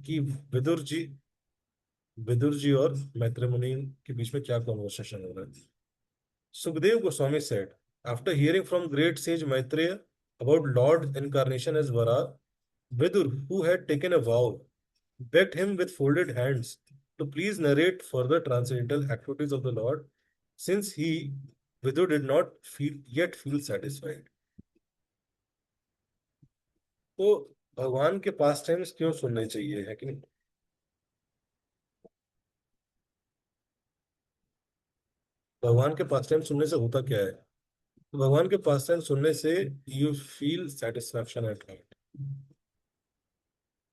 कि विदुर जी और मैत्री मुनि के बीच में क्या कॉन्वर्सेशन हो रहा है। Sukdev Goswami said, after hearing from great sage Maitreya about Lord incarnation as Vara, Vidur, who had taken a vow, begged him with folded hands to please narrate further transcendental activities of the Lord, since Vidur, did not feel satisfied. तो भगवान के पास times क्यों सुनने चाहिए, है कि नहीं? भगवान के पास टाइम सुनने से होता क्या है? भगवान के पास टाइम सुनने से you feel satisfaction at heart.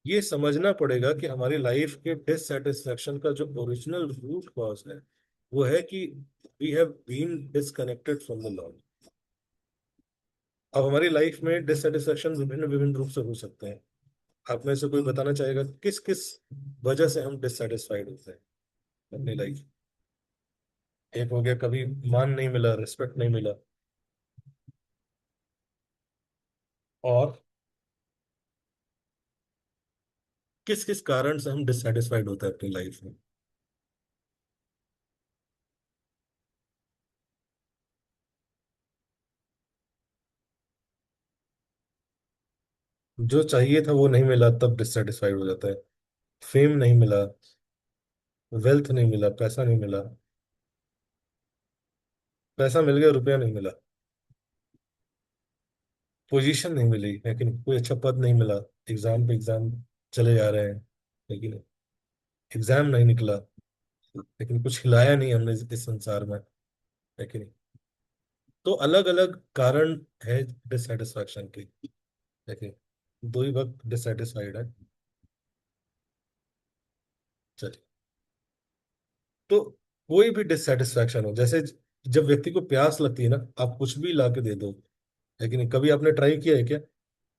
ये समझना पड़ेगा कि हमारी लाइफ के डिससेटिस्फैक्शन का जो ओरिजिनल रूट कॉज है वो है कि we have been disconnected from the lord. अब हमारी लाइफ में डिससेटिस्फैक्शन विभिन्न विभिन्न रूप से हो सकते हैं। आप में से कोई बताना चाहेगा किस किस वजह से हम डिससेटिस्फाइड होते हैं अपनी लाइफ? एक हो गया कभी मान नहीं मिला, रिस्पेक्ट नहीं मिला। और किस किस कारण से हम डिससेटिस्फाइड होते हैं अपनी लाइफ में? जो चाहिए था वो नहीं मिला तब डिससेटिस्फाइड हो जाता है। फेम नहीं मिला, वेल्थ नहीं मिला, पैसा नहीं मिला। पैसा मिल गया, रुपया नहीं मिला। पोजीशन नहीं मिली, लेकिन कोई अच्छा पद नहीं मिला। एग्जाम पे एग्जाम चले जा रहे हैं, लेकिन एग्जाम नहीं निकला। लेकिन कुछ हिलाया नहीं हमने इस संसार में, लेकिन तो अलग अलग कारण है डिससेटिस्फैक्शन के। लेकिन दो ही वक्त डिससेटिस्फाइड है। चलिए, तो कोई भी डिससेटिस्फैक्शन हो, जैसे जब व्यक्ति को प्यास लगती है ना, आप कुछ भी ला के दे दो। लेकिन कभी आपने ट्राई किया है क्या?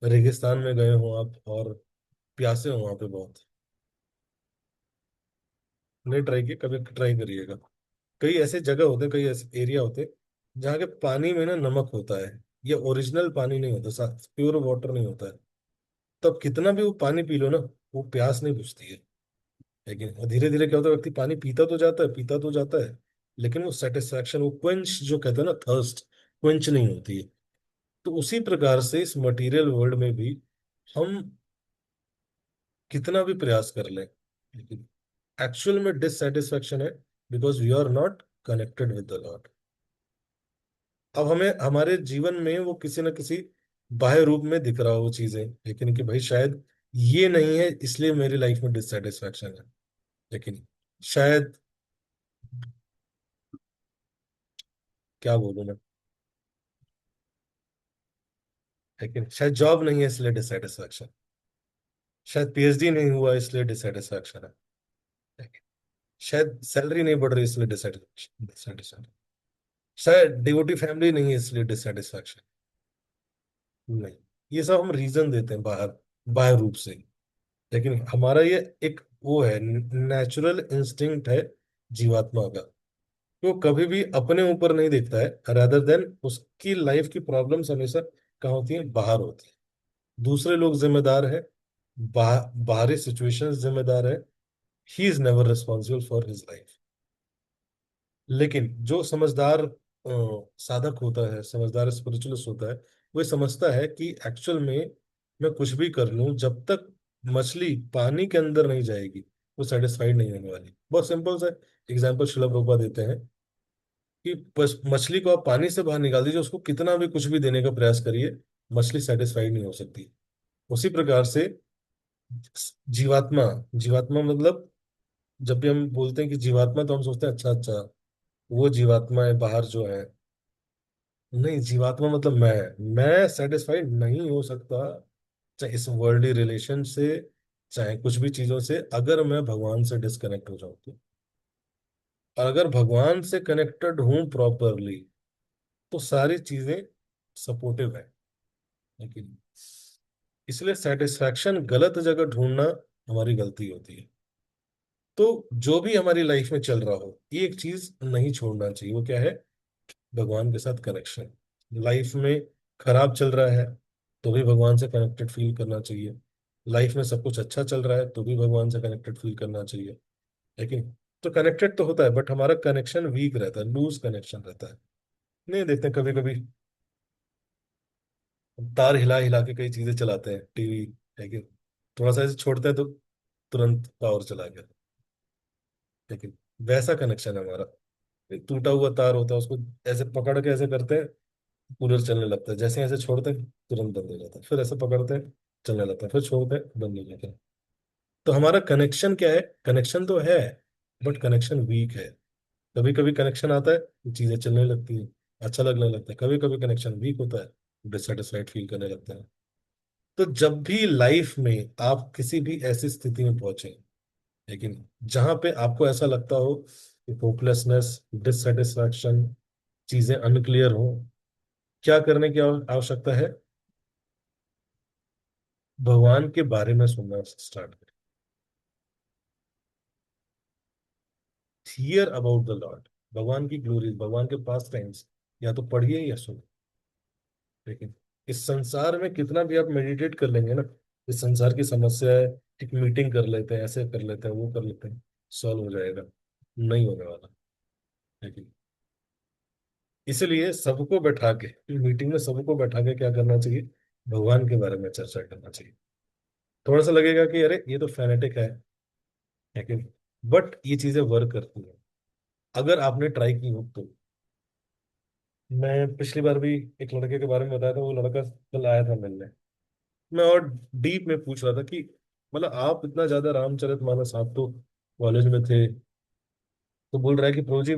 रेगिस्तान में गए हो आप और प्यासे हो वहां पे बहुत, नहीं ट्राई किया? कभी ट्राई करिएगा। कई ऐसे जगह होते हैं, कई ऐसे एरिया होते हैं जहाँ के पानी में ना नमक होता है। ये ओरिजिनल पानी नहीं होता, प्योर वाटर नहीं होता है। तब कितना भी वो पानी पी लो ना, वो प्यास नहीं बुझती है। लेकिन धीरे धीरे क्या होता है, व्यक्ति पानी पीता तो जाता है, पीता तो जाता है, लेकिन वो सेटिस्फैक्शन, वो क्वेंच जो कहते हैं ना, थर्स्ट क्वेंच नहीं होती है। तो उसी प्रकार से इस मटेरियल वर्ल्ड में भी हम कितना भी प्रयास कर लें, लेकिन एक्चुअल में डिससेटिस्फैक्शन है, because we are not connected with the lord. अब हमें हमारे जीवन में वो किसी न किसी बाह्य रूप में दिख रहा हो वो चीजें, लेकिन कि भाई शायद ये नहीं है इसलिए मेरी लाइफ में डिससेटिस्फैक्शन है। लेकिन शायद, क्या बोलूं मैं, लेकिन शायद जॉब नहीं है इसलिए डिससेटिस्फैक्शन। शायद पीएचडी नहीं हुआ इसलिए डिससेटिस्फैक्शन है। लेकिन शायद सैलरी नहीं बढ़ रही इसलिए डिससेटिस्फैक्शन। शायद डिवोटी फैमिली नहीं है इसलिए डिससेटिस्फैक्शन। नहीं, ये सब हम रीजन देते हैं बाहर, बाह्य रूप से। लेकिन हमारा ये एक वो है, नेचुरल इंस्टिंक्ट है जीवात्मा का। वो कभी भी अपने ऊपर नहीं देखता है, रादर देन उसकी लाइफ की प्रॉब्लम्स हमेशा कहाँ होती हैं? बाहर होती है। दूसरे लोग जिम्मेदार है, बाहरी सिचुएशंस जिम्मेदार है। He is never responsible for his life. लेकिन जो समझदार साधक होता है, समझदार स्पिरिचुअलिस्ट होता है, वो ये समझता है कि एक्चुअल में मैं कुछ भी कर लूं, जब तक मछली पानी के अंदर नहीं जाएगी वो सेटिस्फाइड नहीं होने वाली। बहुत सिंपल सा एग्जाम्पल शिला प्रभुपाद देते हैं कि बस मछली को आप पानी से बाहर निकाल दीजिए, उसको कितना भी कुछ भी देने का प्रयास करिए, मछली सेटिस्फाइड नहीं हो सकती। उसी प्रकार से जीवात्मा, जीवात्मा मतलब, जब भी हम बोलते हैं कि जीवात्मा, तो हम सोचते हैं अच्छा अच्छा वो जीवात्मा है बाहर जो है। नहीं, जीवात्मा मतलब मैं सेटिस्फाइड नहीं हो सकता, चाहे इस वर्ल्डली रिलेशन से, चाहे कुछ भी चीजों से, अगर मैं भगवान से डिस्कनेक्ट हो जाऊं तो। और अगर भगवान से कनेक्टेड हूं प्रॉपरली तो सारी चीजें सपोर्टिव है। लेकिन इसलिए सेटिस्फैक्शन गलत जगह ढूंढना हमारी गलती होती है। तो जो भी हमारी लाइफ में चल रहा हो, ये एक चीज नहीं छोड़ना चाहिए। वो क्या है? भगवान के साथ कनेक्शन। लाइफ में खराब चल रहा है तो भी भगवान से कनेक्टेड फील करना चाहिए। लाइफ में सब कुछ अच्छा चल रहा है तो भी भगवान से कनेक्टेड फील करना चाहिए, लेकिन तो कनेक्टेड तो होता है बट हमारा कनेक्शन वीक रहता है, लूज कनेक्शन रहता है। नहीं देखते कभी कभी तार हिला हिला के कई चीजें चलाते हैं, टीवी, लेकिन थोड़ा सा ऐसे छोड़ते हैं तो तुरंत पावर चला गया। लेकिन वैसा कनेक्शन है हमारा। एक टूटा हुआ तार होता है, उसको ऐसे पकड़ के ऐसे करते हैं, कूलर चलने लगता है, जैसे ऐसे छोड़ते हैं तुरंत बंद हो जाता है, फिर ऐसे पकड़ते हैं चलने लगता है, फिर छोड़ते हैं बंद हो जाता है। तो हमारा कनेक्शन क्या है, कनेक्शन तो है बट कनेक्शन वीक है। कभी कभी कनेक्शन आता है तो चीजें चलने लगती है, अच्छा लगने लगता है, कभी कभी कनेक्शन वीक होता है, डिससेटिस्फाइड फील करने लगता है। तो जब भी लाइफ में आप किसी भी ऐसी स्थिति में पहुंचे, लेकिन जहां पे आपको ऐसा लगता हो कि होपलेसनेस, डिससेटिस्फैक्शन, चीजें अनक्लियर हो, क्या करने की आवश्यकता है? भगवान के बारे में सुनना स्टार्ट करें। हियर अबाउट द लॉर्ड, भगवान की ग्लोरी, भगवान के पास टाइम्स, या तो पढ़िए या सुनिए। लेकिन इस संसार में कितना भी आप मेडिटेट कर लेंगे ना, इस संसार की समस्या है, एक मीटिंग कर लेते हैं, ऐसे कर लेते हैं, वो कर लेते हैं, सॉल्व हो जाएगा, नहीं होने वाला। लेकिन इसलिए सबको बैठा के, मीटिंग में सबको बैठा के क्या करना चाहिए, भगवान के बारे में चर्चा करना चाहिए। थोड़ा सा लगेगा कि अरे ये तो फैनेटिक है कि, बट ये चीजें वर्क करती हैं अगर आपने ट्राई की हो तो। मैं पिछली बार भी एक लड़के के बारे में बताया था, वो लड़का कल आया था मिलने। मैं और डीप में पूछ रहा था कि मतलब आप इतना ज्यादा रामचरितमानस, आप तो कॉलेज में थे, तो बोल रहा है कि प्रभु जी,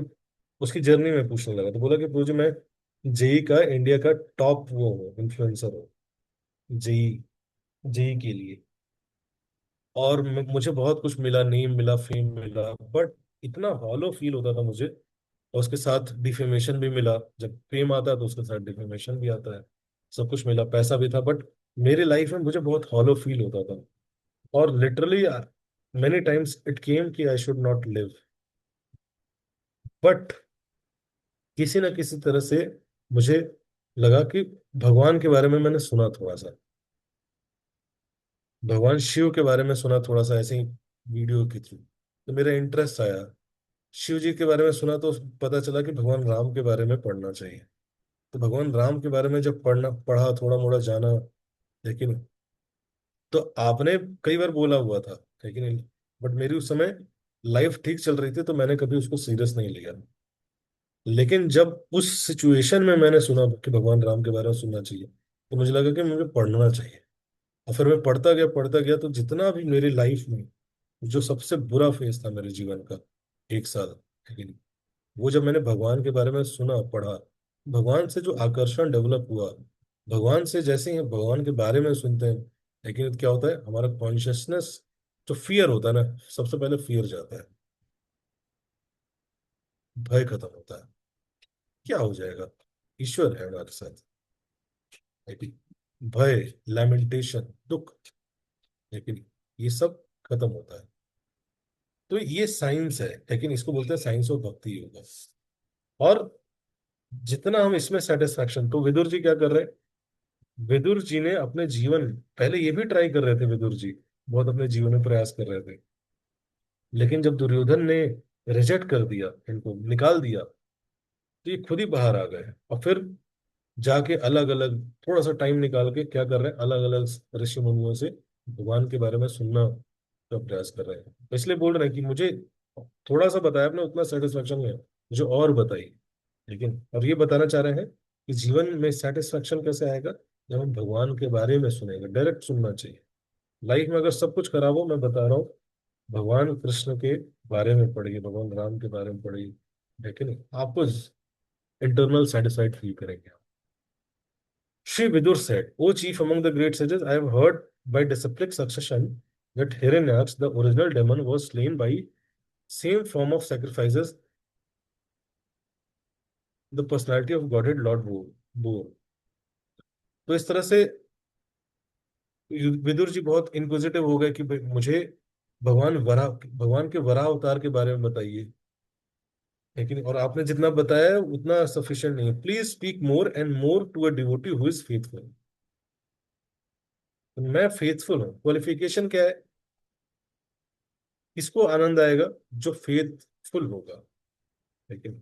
उसकी जर्नी में पूछने लगा तो बोला कि प्रभु जी मैं जेई का इंडिया का टॉप वो हूँ, इन्फ्लुएंसर हूँ, जेई, जेई के लिए। और मुझे बहुत कुछ मिला, नेम मिला, फेम मिला, बट इतना हॉलो फील होता था मुझे। और उसके साथ डिफेमेशन भी मिला, जब फेम आता है तो उसके साथ डिफेमेशन भी आता है। सब कुछ मिला, पैसा भी था, बट मेरी लाइफ में मुझे बहुत हॉलो फील होता था। और literally many times it came कि I should not live, but किसी ना किसी तरह से मुझे लगा कि भगवान के बारे में मैंने सुना थोड़ा सा, भगवान शिव के बारे में सुना थोड़ा सा, ऐसे ही वीडियो के थ्रू, तो मेरा इंटरेस्ट आया। शिव जी के बारे में सुना तो पता चला कि भगवान राम के बारे में पढ़ना चाहिए। तो भगवान राम के बारे में जब पढ़ा, थोड़ा मोड़ा जाना, लेकिन तो आपने कई बार बोला हुआ था, लेकिन बट मेरी उस समय लाइफ ठीक चल रही थी तो मैंने कभी उसको सीरियस नहीं लिया। लेकिन जब उस सिचुएशन में मैंने सुना कि भगवान राम के बारे में सुनना चाहिए, तो मुझे लगा कि मुझे पढ़ना चाहिए। और फिर मैं पढ़ता गया तो जितना भी मेरी लाइफ में जो सबसे बुरा फेज था मेरे जीवन का, 1 साल, लेकिन वो जब मैंने भगवान के बारे में सुना, पढ़ा, भगवान से जो आकर्षण डेवलप हुआ, भगवान से जैसे ही भगवान के बारे में सुनते हैं, लेकिन क्या होता है हमारा कॉन्शियसनेस, जो फियर होता है ना, सबसे पहले फियर जाता है, भय खत्म होता है। क्या हो जाएगा, ईश्वर है हमारे साथ, लेकिन भय, लैमेंटेशन, दुख, लेकिन ये सब खत्म होता है। तो ये साइंस है, लेकिन इसको बोलते हैं साइंस ऑफ भक्ति योग। और जितना हम इसमें सेटिस्फैक्शन, तो विदुर जी क्या कर रहे हैं, विदुर जी ने अपने जीवन, पहले ये भी ट्राई कर रहे थे विदुर जी, बहुत अपने जीवन में प्रयास कर रहे थे, लेकिन जब दुर्योधन ने रिजेक्ट कर दिया, इनको निकाल दिया, तो ये खुद ही बाहर आ गए। और फिर जाके अलग अलग, थोड़ा सा टाइम निकाल के क्या कर रहे हैं, अलग अलग ऋषि मुनियों से भगवान के बारे में सुनना का प्रयास कर रहे हैं। तो इसलिए बोल रहे हैं कि मुझे थोड़ा सा बताया आपने, उतना सेटिस्फेक्शन है, मुझे और बताइए। लेकिन अब ये बताना चाह रहे हैं कि जीवन में सेटिस्फेक्शन कैसे आएगा, जब हम भगवान के बारे में सुनेंगे, डायरेक्ट सुनना चाहिए। लाइफ में अगर सब कुछ खराब हो, मैं बता रहा हूँ, भगवान कृष्ण के बारे में पढ़िए, भगवान राम के बारे में पढ़िए, लेकिन आपको इंटरनल सेटिस्फाइड फील करेंगे। Sri Vidur said, O chief among the great sages, I have heard by disciplic succession that Hiranyaksha, the original demon, was slain by same form of sacrifices the personality of Godhead Lord bore. तो इस तरह से विदुर जी बहुत inquisitive हो गए कि भाई मुझे भगवान के वराह अवतार के बारे में बताइए। लेकिन और आपने जितना बताया है उतना सफिशिएंट नहीं है, please speak more and more to a devotee who is faithful. तो मैं फेथफुल हूँ, क्वालिफिकेशन क्या है? किसको आनंद आएगा? जो फेथफुल होगा। लेकिन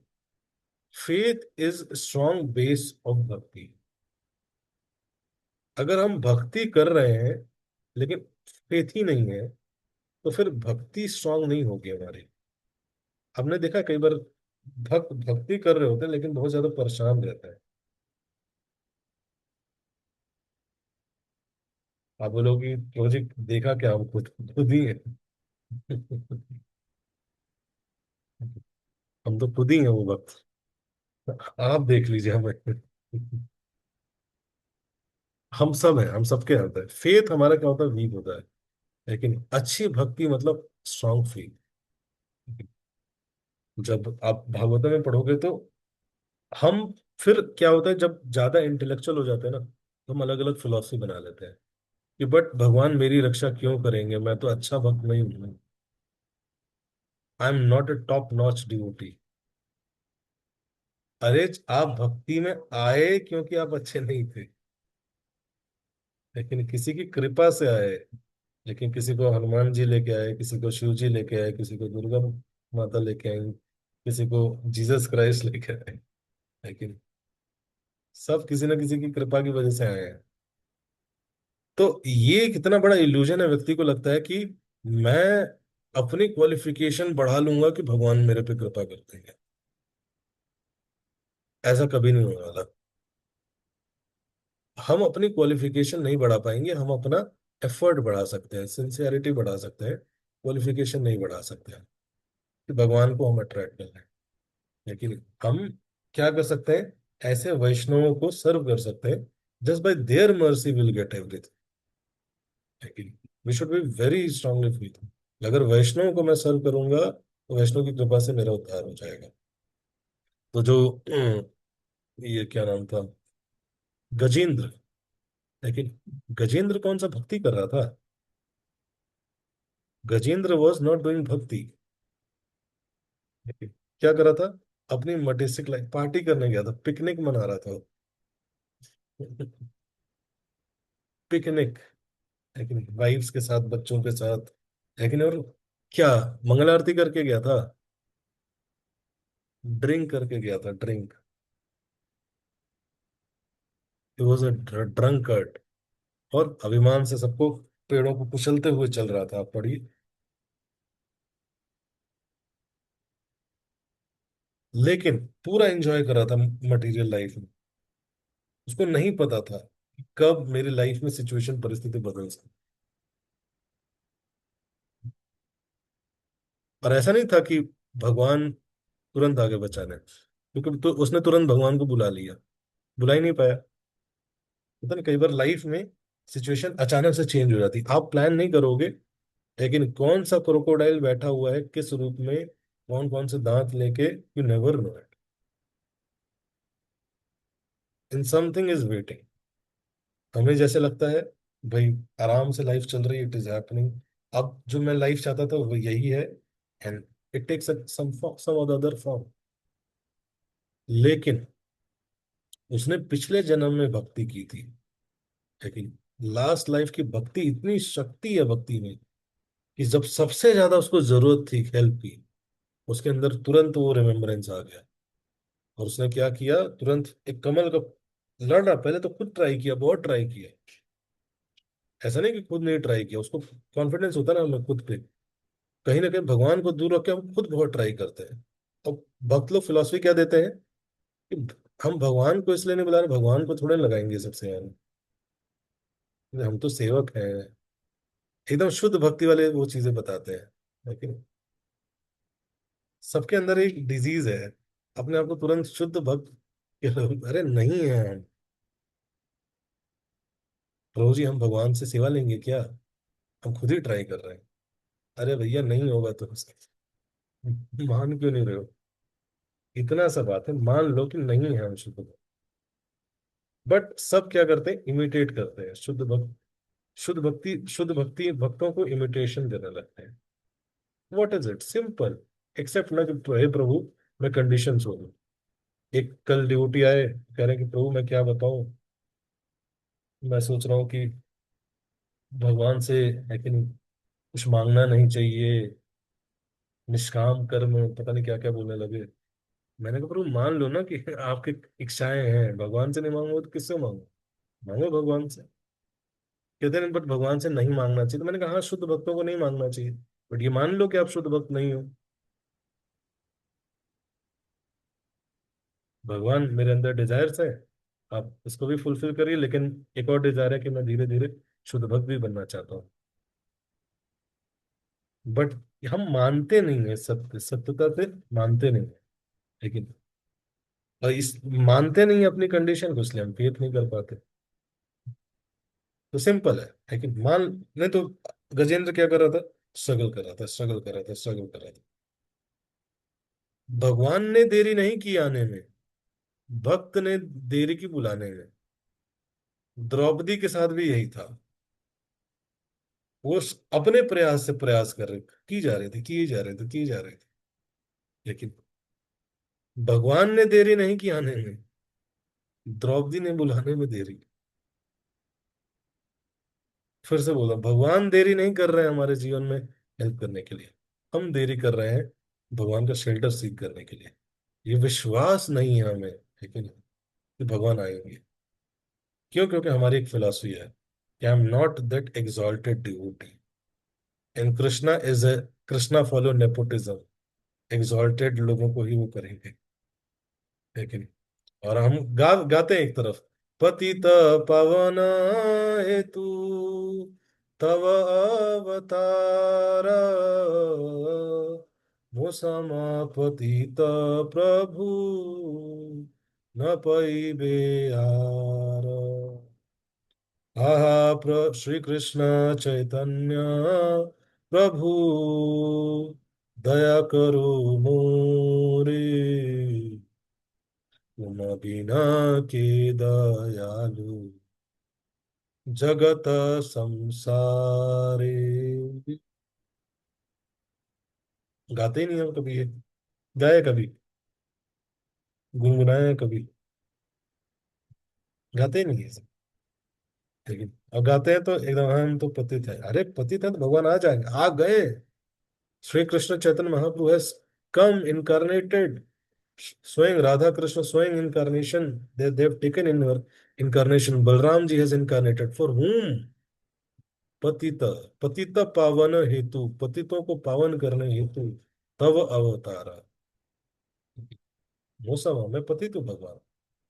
faith is strong base of भक्ति। अगर हम भक्ति कर रहे हैं लेकिन फेथ ही नहीं है, तो फिर भक्ति स्ट्रांग नहीं होगी हमारी। हमने देखा कई बार भक्ति कर रहे होते हैं लेकिन बहुत ज्यादा परेशान रहते हैं। आप बोलोगे प्रोजेक्ट देखा क्या? हम खुद खुद ही है। हम तो खुद ही हैं वो वक्त। आप देख लीजिए हमें। हम सब हैं, हम सबके अंदर फेथ हमारा क्या होता है, वीक होता है। लेकिन अच्छी भक्ति मतलब स्ट्रांग फेथ। जब आप भागवत में पढ़ोगे तो हम, फिर क्या होता है जब ज्यादा इंटेलेक्चुअल हो जाते हैं ना, तो हम अलग अलग फिलॉसफी बना लेते हैं कि बट भगवान मेरी रक्षा क्यों करेंगे, मैं तो अच्छा भक्त नहीं हूं। I am not a top notch devotee. अरे आप भक्ति में आए क्योंकि आप अच्छे नहीं थे, लेकिन किसी की कृपा से आए। लेकिन किसी को हनुमान जी लेके आए, किसी को शिव जी लेके आए, किसी को दुर्गा माता लेके आई, किसी को जीसस क्राइस्ट लेके आए। लेकिन सब किसी न किसी की कृपा की वजह से आए हैं। तो ये कितना बड़ा इल्यूजन है, व्यक्ति को लगता है कि मैं अपनी क्वालिफिकेशन बढ़ा लूंगा कि भगवान मेरे पे कृपा कर देंगे। ऐसा कभी नहीं होने वाला। हम अपनी क्वालिफिकेशन नहीं बढ़ा पाएंगे, हम अपना एफर्ट बढ़ा सकते हैं, सिंसियरिटी बढ़ा सकते हैं, क्वालिफिकेशन नहीं बढ़ा सकते हैं कि भगवान को हम अट्रैक्ट कर लें। लेकिन हम क्या कर सकते हैं? ऐसे वैष्णवों को सर्व कर सकते हैं, just by their mercy will get everything. लेकिन we should be very strongly feel, अगर वैष्णव को मैं सर्व करूंगा तो वैष्णव की कृपा से मेरा उद्धार हो जाएगा। तो जो ये क्या नाम था, गजेंद्र। लेकिन गजेंद्र कौन सा भक्ति कर रहा था? गजेंद्र वॉज नॉट डूइंग भक्ति। क्या कर रहा था? अपनी मटेस्टिक लाइफ पार्टी करने गया था, पिकनिक मना रहा था। पिकनिक। लेकिन वाइफ्स के साथ, बच्चों के साथ। लेकिन और क्या, मंगल आरती करके गया था? ड्रिंक करके गया था, drink. He was a drunkard. और अभिमान से सबको, पेड़ों को कुचलते हुए चल रहा था, आप पढ़िए। लेकिन पूरा एंजॉय कर रहा था मटेरियल लाइफ में। उसको नहीं पता था कि कब मेरी लाइफ में सिचुएशन, परिस्थिति बदल सकती। और ऐसा नहीं था कि भगवान तुरंत आगे बचाने, क्योंकि तो उसने तुरंत भगवान को बुला लिया, बुला ही नहीं पाया। पता नहीं, कई बार लाइफ में सिचुएशन अचानक से चेंज हो जाती, आप प्लान नहीं करोगे। लेकिन कौन सा क्रोकोडाइल बैठा हुआ है किस रूप में, कौन कौन से दांत लेके, you never know it. In something is waiting. हमें जैसे लगता है भाई आराम से लाइफ चल रही है, इट इज हैपनिंग। अब जो मैं लाइफ चाहता था वो यही है, and it takes some other form. लेकिन उसने पिछले जन्म में भक्ति की थी, लेकिन लास्ट लाइफ की भक्ति, इतनी शक्ति है भक्ति में कि जब सबसे ज्यादा उसको जरूरत थी हेल्प की, उसके अंदर तुरंत वो रिमेम्बरेंस आ गया। और उसने क्या किया, तुरंत एक कमल का लड़ रहा, पहले तो खुद ट्राई किया, बहुत ट्राई किया। ऐसा नहीं कि खुद नहीं ट्राई किया, उसको कॉन्फिडेंस होता ना हमें खुद पे। कहीं ना कहीं भगवान को दूर रख के हम खुद बहुत ट्राई करते हैं। अब भक्त लोग फिलॉसफी क्या देते हैं कि हम भगवान को इसलिए नहीं बुला रहे, भगवान को थोड़े लगाएंगे सबसे यार, हम तो सेवक हैं। एकदम शुद्ध भक्ति वाले वो चीजें बताते हैं। लेकिन सबके अंदर एक डिजीज है, अपने आप को तुरंत शुद्ध भक्त के लोग, अरे नहीं है हम। प्रभु जी हम भगवान से सेवा लेंगे क्या? हम खुद ही ट्राई कर रहे हैं। अरे भैया नहीं होगा तो मान क्यों नहीं रहे हो? इतना सा बात है, मान लो कि नहीं है हम शुद्ध भक्त। बट सब क्या करते हैं, इमिटेट करते हैं शुद्ध भक्त। शुद्ध भक्ति भक्तों को इमिटेशन देने लगते हैं। What is it, simple. Accept ना कि हे प्रभु मैं कंडीशन हो दूं। एक कल ड्यूटी आए, कह रहे हैं कि प्रभु मैं क्या बताऊं, मैं सोच रहा हूँ कि भगवान से लेकिन कुछ मांगना नहीं चाहिए, निष्काम कर्म, पता नहीं क्या क्या बोलने लगे। मैंने कहा प्रभु मान लो ना कि आपकी इच्छाएं हैं, भगवान से नहीं मांगो तो किससे मांगो? मांगो भगवान से। कहते हैं बट भगवान से नहीं मांगना चाहिए। तो मैंने कहा हाँ, शुद्ध भक्तों को नहीं मांगना चाहिए, बट ये मान लो कि आप शुद्ध भक्त नहीं हो। भगवान मेरे अंदर डिजायर्स है, आप इसको भी फुलफिल करिए, लेकिन एक और डिजायर है कि मैं धीरे धीरे शुद्ध भक्त भी बनना चाहता हूँ। बट हम मानते नहीं है, सत्य सत्यता से मानते नहीं है। लेकिन और इस मानते नहीं अपनी कंडीशन को, इसलिए हम फेथ नहीं कर पाते। तो सिंपल है। लेकिन मान, नहीं तो गजेंद्र क्या कर रहा था? स्ट्रगल कर रहा था, स्ट्रगल कर रहा था, स्ट्रगल कर रहा था। भगवान ने देरी नहीं की आने में, भक्त ने देरी की बुलाने में। द्रौपदी के साथ भी यही था। वो अपने प्रयास से प्रयास कर रहे की जा रहे थे, किए जा रहे थे, किए जा रहे थे। लेकिन भगवान ने देरी नहीं की आने में, द्रौपदी ने बुलाने में देरी। फिर से बोला, भगवान देरी नहीं कर रहे हैं हमारे जीवन में हेल्प करने के लिए, हम देरी कर रहे हैं भगवान का शेल्टर सीख करने के लिए। ये विश्वास नहीं है हमें, लेकिन कि भगवान आएंगे। क्यों? क्योंकि हमारी एक फिलॉसफी है कि I am not that exalted devotee, and Krishna is a, Krishna follow nepotism. Exalted लोगों को ही वो करेंगे, लेकिन और हम गाते हैं एक तरफ, पतित पावन हेतु तव अवतार, वो समापतित प्रभु न पईबे आर। आहा श्री कृष्ण चैतन्य प्रभु, दया करो मोरे, तुम बिना के दयालु जगत संसारे। गाते ही नहीं हम कभी ये, गाए कभी, गुनगुनाए कभी, गाते ही नहीं है सब। लेकिन अब गाते हैं तो एकदम हम तो पतित है, अरे पतित है तो भगवान आ जाएंगे, आ गए। Shri Krishna Chaitanya Mahaprabhu has come incarnated, स्वयं राधा कृष्ण स्वयं incarnation, they have taken in her incarnation. Balram ji has incarnated for whom? पतित, पतित पावन हेतु, पतितों को पावन करने हेतु तव अवतारा। मौसम में पतित भगवान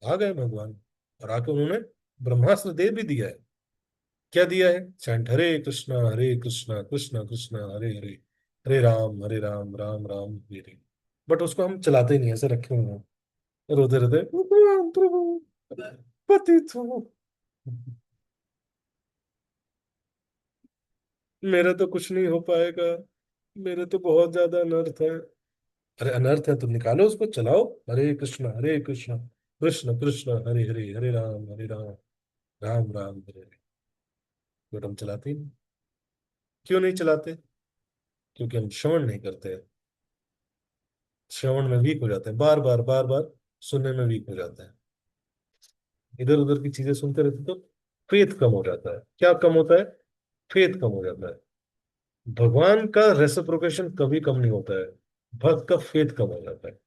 आ गए भगवान, और आके उन्होंने ब्रह्मास्त्र दे भी दिया है। क्या दिया है? Chant Hare Krishna Krishna Krishna Hare Hare, Hare Ram Ram Ram Hare Hare. But उसको हम चलाते ही नहीं, ऐसे रखे हुए हैं, रोते रोते भगवान प्रभु पतित हूँ। मेरा तो कुछ नहीं हो पाएगा, मेरे तो बहुत ज्यादा अनर्थ है। अरे अनर्थ है तो निकालो उसको, चलाओ। हरे कृष्ण कृष्ण कृष्ण हरे हरे, हरे राम राम राम हरे हरे। बट हम चलाते ही नहीं। क्यों नहीं चलाते? क्योंकि हम श्रवण नहीं करते हैं। श्रवण में वीक हो जाते हैं, बार बार सुनने में वीक हो जाते हैं। इधर उधर की चीजें सुनते रहते तो फेथ कम हो जाता है। क्या कम होता है? फेथ कम हो जाता है। भगवान का रेसिप्रोकेशन कभी कम नहीं होता है, भक्त का फेथ कम हो जाता है।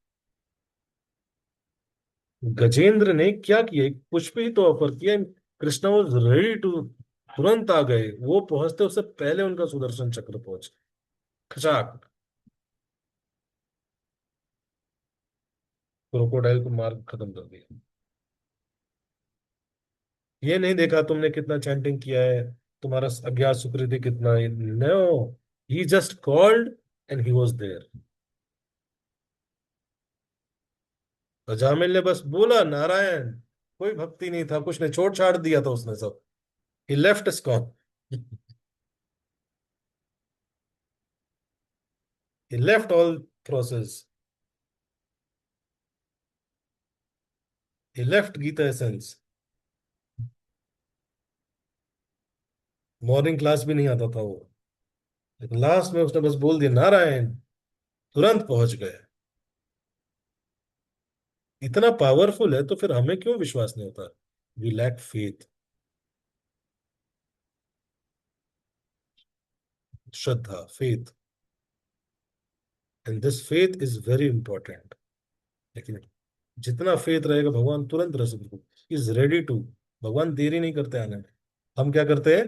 गजेंद्र ने क्या किया, एक पुष्प ही तो ऑफर किया, कृष्णा वॉज रेडी टू, तुरंत आ गए। वो पहुंचते उससे पहले उनका सुदर्शन चक्र पहुंच, खचाक, क्रोकोडाइल को मार खत्म कर दिया। ये नहीं देखा तुमने कितना चैंटिंग किया है, तुम्हारा अज्ञात सुकृति कितना है। No, he just called and he was there. Ajamil ने बस बोला नारायण, कोई भक्ति नहीं था, कुछ नहीं, छोड़ छाड़ दिया था उसने सब। He left ISKCON, he left all process, he left Gita essence. Morning class भी नहीं आता था वो, लेकिन लास्ट में उसने बस बोल दिया नारायण, तुरंत पहुंच गए। इतना पावरफुल है तो फिर हमें क्यों विश्वास नहीं होता? We lack faith. श्रद्धा, faith, and this faith is very important. लेकिन जितना फेथ रहेगा भगवान तुरंत रसद इज रेडी टू। भगवान देरी नहीं करते आने में। हम क्या करते हैं?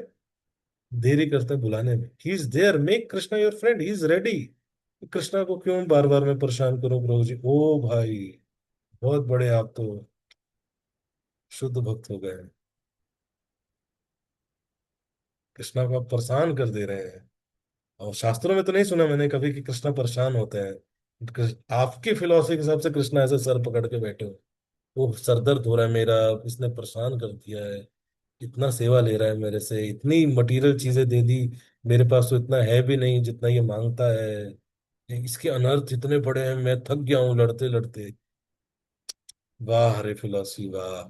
देरी करते हैं बुलाने में। He is there, make Krishna your friend, he is ready. Krishna को क्यों बार बार मैं परेशान करूं प्रभु जी? ओ भाई, बहुत बड़े आप तो शुद्ध भक्त हो गए हैं। कृष्णा को आप परेशान कर दे रहे हैं। और शास्त्रों में तो नहीं सुना मैंने कभी कि कृष्णा परेशान होते हैं। आपकी फिलॉसफी के हिसाब से कृष्णा ऐसे सर पकड़ के बैठे हो, वो सर दर्द हो रहा है मेरा, इसने परेशान कर दिया है, इतना सेवा ले रहा है मेरे से, इतनी मटेरियल चीजें दे दी, मेरे पास तो इतना है भी नहीं जितना ये मांगता है, इसके अनर्थ इतने बड़े हैं, मैं थक गया हूँ लड़ते लड़ते। वाह रे फिलॉसफी वाह।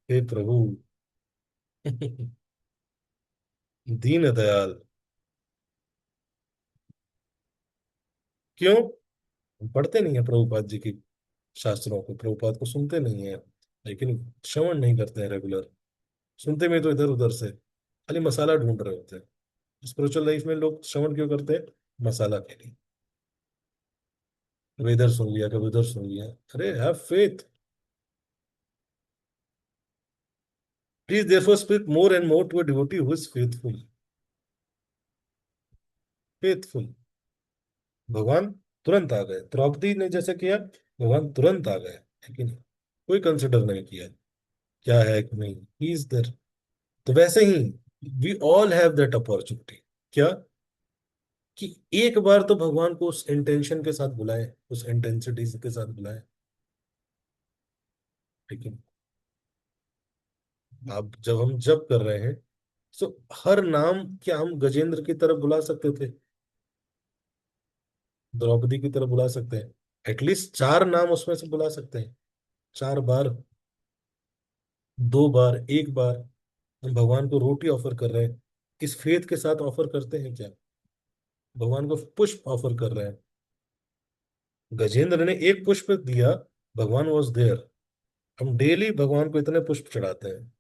हे प्रभु। दीन दयाल। क्यों? हम पढ़ते नहीं है प्रभुपाद जी की शास्त्रों को, प्रभुपाद को सुनते नहीं है, लेकिन श्रवण नहीं करते हैं रेगुलर। सुनते में तो इधर उधर से खाली मसाला ढूंढ रहे होते हैं। स्पिरिचुअल लाइफ में लोग श्रवण क्यों करते हैं? मसाला के लिए। कभी इधर सुन लिया, कभी उधर सुन लिया। अरे have faith. Please therefore speak more and more to a devotee who is faithful. Faithful. भगवान तुरंत आ गए, द्रौपदी ने जैसे किया, भगवान तुरंत आ गए, लेकिन कोई कंसिडर नहीं किया क्या है कि नहीं, ही इज देयर। तो वैसे ही we all have that opportunity. क्या? कि एक बार तो भगवान को उस इंटेंशन के साथ बुलाए, उस इंटेंसिटी के साथ बुलाए। लेकिन अब जब हम जप कर रहे हैं, तो हर नाम क्या हम गजेंद्र की तरफ बुला सकते थे? द्रौपदी की तरफ बुला सकते हैं? एटलीस्ट चार नाम उसमें से बुला सकते हैं। चार बार, दो बार, एक बार। हम भगवान को रोटी ऑफर कर रहे हैं, इस फेथ के साथ ऑफर करते हैं क्या? भगवान को पुष्प ऑफर कर रहे हैं। गजेंद्र ने एक पुष्प दिया, भगवान वॉज देयर। हम डेली भगवान को इतने पुष्प चढ़ाते हैं,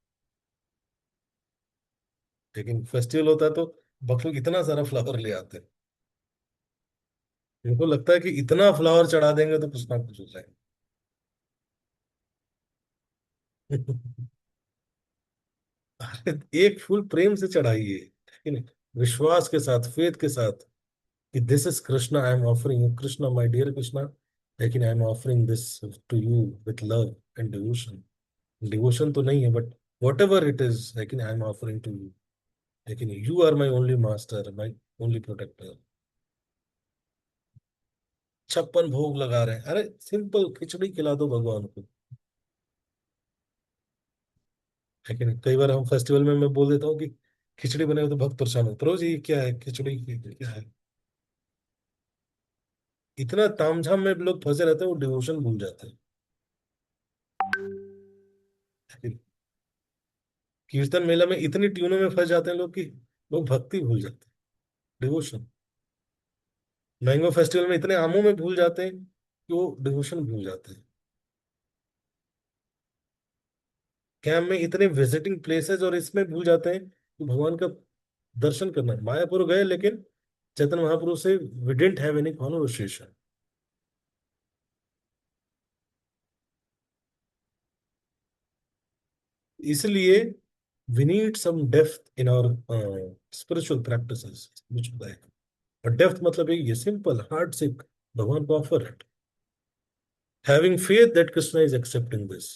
लेकिन फेस्टिवल होता है तो भक्त लोग इतना सारा फ्लावर ले आते हैं। इनको लगता है कि इतना फ्लावर चढ़ा देंगे तो कुछ ना कुछ हो जाएगा। अरे एक फूल प्रेम से चढ़ाइए, लेकिन विश्वास के साथ, फेथ के साथ, कि this is Krishna, I am offering you Krishna, my dear Krishna, लेकिन I am offering this to you with love and devotion. Devotion तो नहीं है, but whatever it is, लेकिन I am offering to you, लेकिन you are my only master, my only protector. 56 भोग लगा रहे हैं, अरे सिंपल खिचड़ी खिला दो भगवान को। लेकिन कई बार हम फेस्टिवल में मैं बोल देता हूँ कि खिचड़ी बने तो भक्त परेशान होते, प्रभु जी ये क्या है, खिचड़ी क्या है? इतना तामझाम में लोग फंसे रहते हैं, वो डिवोशन भूल जाते हैं। कीर्तन मेला में इतनी ट्यूनों में फंस जाते हैं लोग कि लोग भक्ति भूल जाते हैं, डिवोशन। मैंगो फेस्टिवल में इतने आमों में भूल जाते हैं कि वो डिवोशन भूल जाते हैं। कैंप में इतने विजिटिंग प्लेसेस और इसमें भूल जाते हैं कि भगवान का दर्शन करना है। मायापुर गए, लेकिन चैतन्य महाप्रभु से we didn't have any conversation. इसलिए we need some depth in our spiritual practices. और डेप्थ मतलब ये सिंपल हार्ट से भगवान को offer it, having faith that Krishna is accepting this.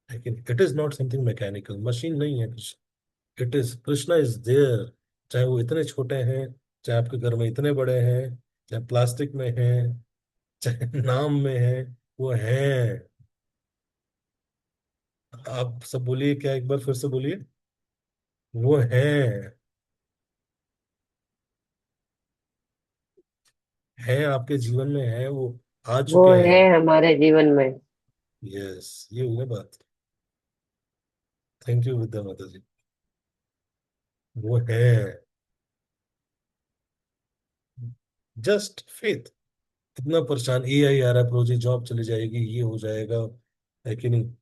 लेकिन it is not something mechanical, machine नहीं है Krishna. It is Krishna is there, चाहे वो इतने छोटे हैं, चाहे आपके घर में इतने बड़े हैं, चाहे प्लास्टिक में हैं, चाहे नाम में है, वो है। आप सब बोलिए, क्या एक बार फिर से बोलिए? वो है आपके जीवन में, है वो, आ वो चुके है हैं। हमारे जीवन में। यस, ये हुई ना बात। थैंक यू विद्या माता जी। वो है, जस्ट फेथ। इतना परेशान, एआई आ रहा है, प्रोजेक्ट जॉब चली जाएगी, ये हो जाएगा, है कि नहीं?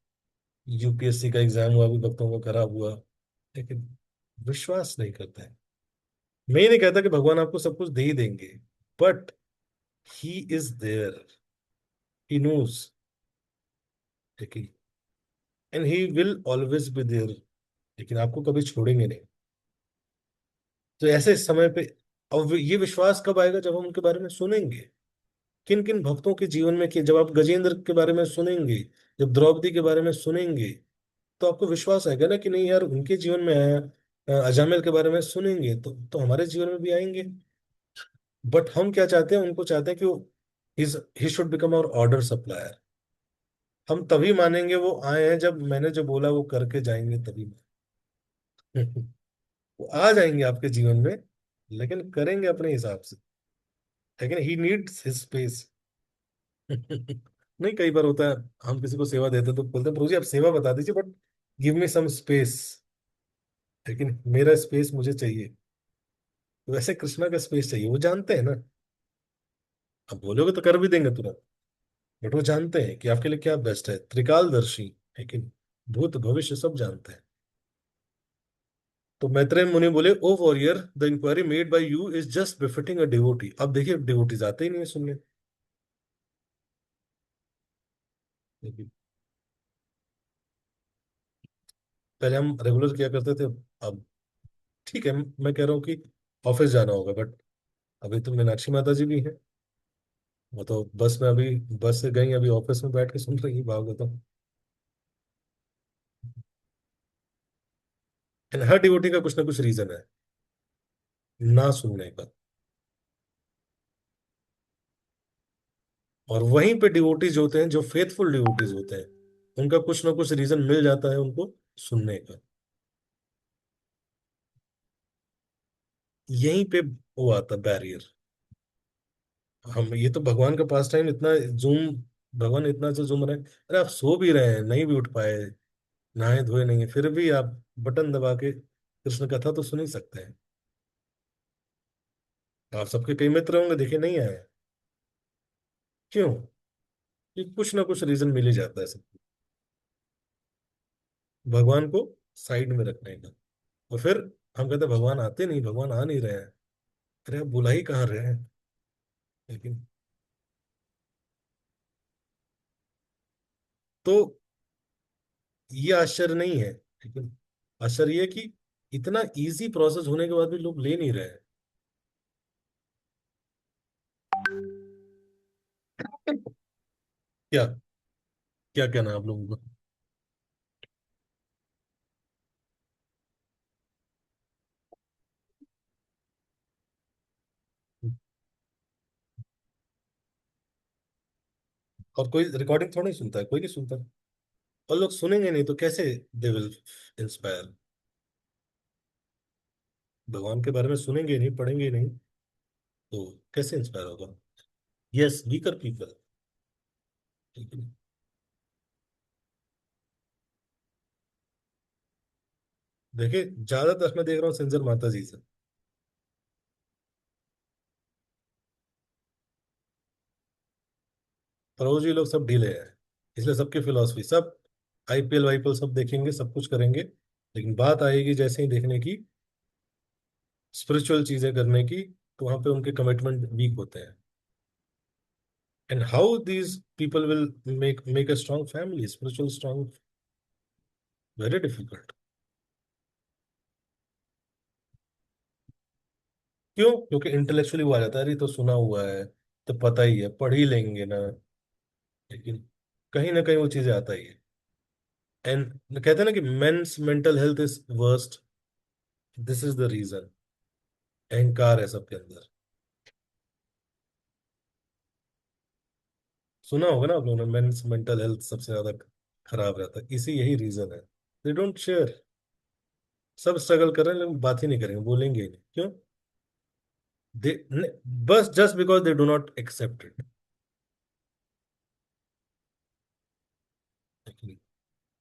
यूपीएससी का एग्जाम हुआ, भी भक्तों का खराब हुआ। लेकिन विश्वास नहीं करता है। मैं ये नहीं कहता कि भगवान आपको सब कुछ दे ही देंगे, but he is there, he knows, ठीक है, and he will always be there, लेकिन आपको कभी छोड़ेंगे नहीं। तो ऐसे समय पे, अब ये विश्वास कब आएगा? जब हम उनके बारे में सुनेंगे, किन किन भक्तों के जीवन में, कि जब आप गजेंद्र के बारे में सुनेंगे, जब द्रौपदी के बारे में सुनेंगे, तो आपको विश्वास आएगा ना कि नहीं यार, उनके जीवन में आया। अजामिल के बारे में सुनेंगे तो हमारे जीवन में भी आएंगे। बट हम क्या चाहते हैं? उनको चाहते हैं कि वो he should become our order supplier. हम तभी मानेंगे वो आए हैं जब मैंने जो बोला वो करके जाएंगे, तभी। वो आ जाएंगे आपके जीवन में, लेकिन करेंगे अपने हिसाब से। लेकिन ही नीड्स हिज स्पेस। नहीं, कई बार होता है, हम किसी को सेवा देते हैं तो बोलते हैं प्रभु जी आप सेवा बता दीजिए, but give me some space. लेकिन मेरा स्पेस मुझे चाहिए। तो वैसे कृष्णा का स्पेस चाहिए, वो जानते हैं ना। अब बोलोगे तो कर भी देंगे तुरंत, बट वो जानते हैं कि आपके लिए क्या बेस्ट है, त्रिकालदर्शी। लेकिन भूत भविष्य सब जानते हैं। तो मैत्रेय मुनि बोले, O warrior, the inquiry made by you is just befitting a devotee. अब देखिए, डिवोटीज आते ही नहीं है सुनने। लेकिन पहले हम रेगुलर किया करते थे। अब ठीक है, मैं कह रहा हूँ कि ऑफिस जाना होगा, बट अभी तो मीनाक्षी माता जी भी हैं। वो तो बस में, अभी बस से गई, अभी ऑफिस में बैठ के सुन रही भागवत तो। एंड हर डिवोटी का कुछ ना कुछ रीजन है ना सुनने का। और वहीं पे डिवोटीज होते हैं जो फेथफुल डिवोटीज होते हैं, उनका कुछ ना कुछ रीजन मिल जाता है उनको सुनने का। यहीं पे वो आता बैरियर। हम ये तो भगवान का पास टाइम इतना जूम, भगवान इतना से जूम रहे हैं, अरे आप सो भी रहे हैं, नहीं भी उठ पाए, नहाए धोए नहीं है, फिर भी आप बटन दबा के कृष्ण कथा तो सुन ही सकते हैं। आप सबके कई मित्र होंगे, देखे नहीं आए। क्यों? कि कुछ ना कुछ रीजन मिल ही जाता है सबको, भगवान को साइड में रखने का। और फिर हम कहते हैं भगवान आते नहीं, भगवान आ नहीं रहे हैं। अरे आप बुला ही कहाँ रहे हैं? लेकिन तो ये आश्चर्य नहीं है, लेकिन आश्चर्य ये है कि इतना इजी प्रोसेस होने के बाद भी लोग ले नहीं रहे हैं। क्या? क्या कहना है आप लोगों को? और कोई रिकॉर्डिंग थोड़ा ही सुनता है, कोई नहीं सुनता। और लोग सुनेंगे नहीं तो कैसे दे विल इंस्पायर? भगवान के बारे में सुनेंगे नहीं, पढ़ेंगे नहीं, तो कैसे इंस्पायर होगा? Yes, weaker people. देखिए, ज्यादातर मैं देख रहा हूँ सिंजर माता जी से। प्रभु जी लोग सब ढीले हैं, इसलिए सबकी फिलॉसफी सब आईपीएल वाईपीएल सब देखेंगे, सब कुछ करेंगे, लेकिन बात आएगी जैसे ही देखने की, स्पिरिचुअल चीजें करने की, तो वहां पे उनके कमिटमेंट वीक होते हैं। And how these people will make a strong family, spiritual strong? Very difficult. क्यों? क्योंकि इंटेलेक्चुअली वो आ जाता है, अरे ये तो सुना हुआ है, तो पता ही है, पढ़ ही लेंगे ना। लेकिन कहीं ना कहीं वो चीजें आता ही है। एंड कहते हैं ना कि men's mental health is worst, this is the reason. अहंकार है सबके अंदर। सुना होगा ना आप लोगों ने, मेंस मेंटल हेल्थ सबसे ज्यादा खराब रहता है, इसी यही रीजन है। They don't share. सब स्ट्रगल कर रहे हैं लेकिन बात ही नहीं करेंगे, बोलेंगे ही नहीं। क्यों? दे, बस just because they do not accept it.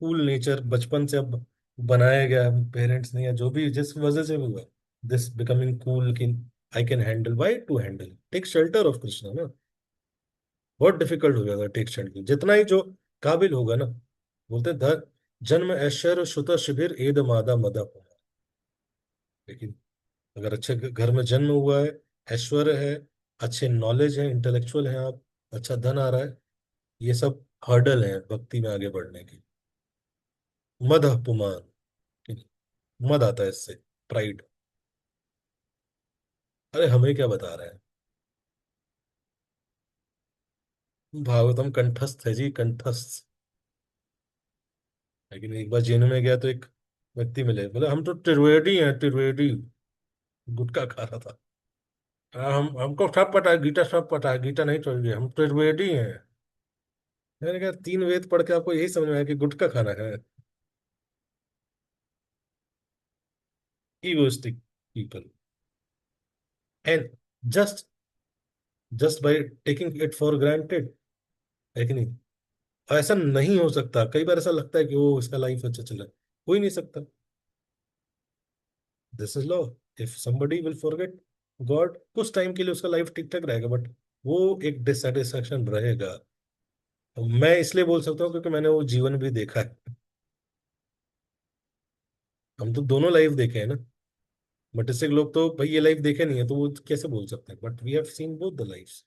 Cool nature बचपन से अब बनाया गया, पेरेंट्स ने या जो भी जिस वजह से भी हुआ, दिस बिकमिंग कूल कि I can handle, why to handle, take shelter of Krishna ना। बहुत डिफिकल्ट हो जाता है टेक शेल्टर, जितना ही जो काबिल होगा ना। बोलते धर जन्म ऐश्वर्य सुत शिविर एद मादा मदा। लेकिन अगर अच्छे घर में जन्म हुआ है, ऐश्वर्य है, अच्छे नॉलेज है, इंटेलेक्चुअल है आप, अच्छा धन आ रहा है, ये सब हर्डल है भक्ति में आगे बढ़ने की। मद अपमान, मद आता है इससे, प्राइड। अरे हमें क्या बता रहा है, भागवतम कंठस्थ है जी, कंठस्थ। लेकिन एक बार जेल में गया तो एक व्यक्ति मिले, बोले हम तो त्रिवेदी हैं, त्रिवेदी। गुटखा खा रहा था। हम हमको सब पता है, गीता सब पता है, गीता नहीं चाहिए, हम त्रिवेदी हैं। मैंने कहा 3 वेद पढ़ के आपको यही समझ में आया कि गुटखा खाना है? egoistic people, and just just by taking it for granted, है कि नहीं? ऐसा नहीं हो सकता, कई बार ऐसा लगता है कि वो इसका लाइफ अच्छा चल रहा है, हो ही नहीं सकता। This is law. If somebody will forget God, कुछ टाइम के लिए उसका लाइफ ठीक ठाक रहेगा, बट वो एक डिससेटिस्फैक्शन रहेगा। मैं इसलिए बोल सकता हूँ क्योंकि मैंने वो जीवन भी देखा है। हम तो दोनों लाइफ देखे हैं ना। बट इससे लोग तो भाई ये लाइफ देखे नहीं है, तो वो कैसे बोल सकते हैं, but we have seen both the life.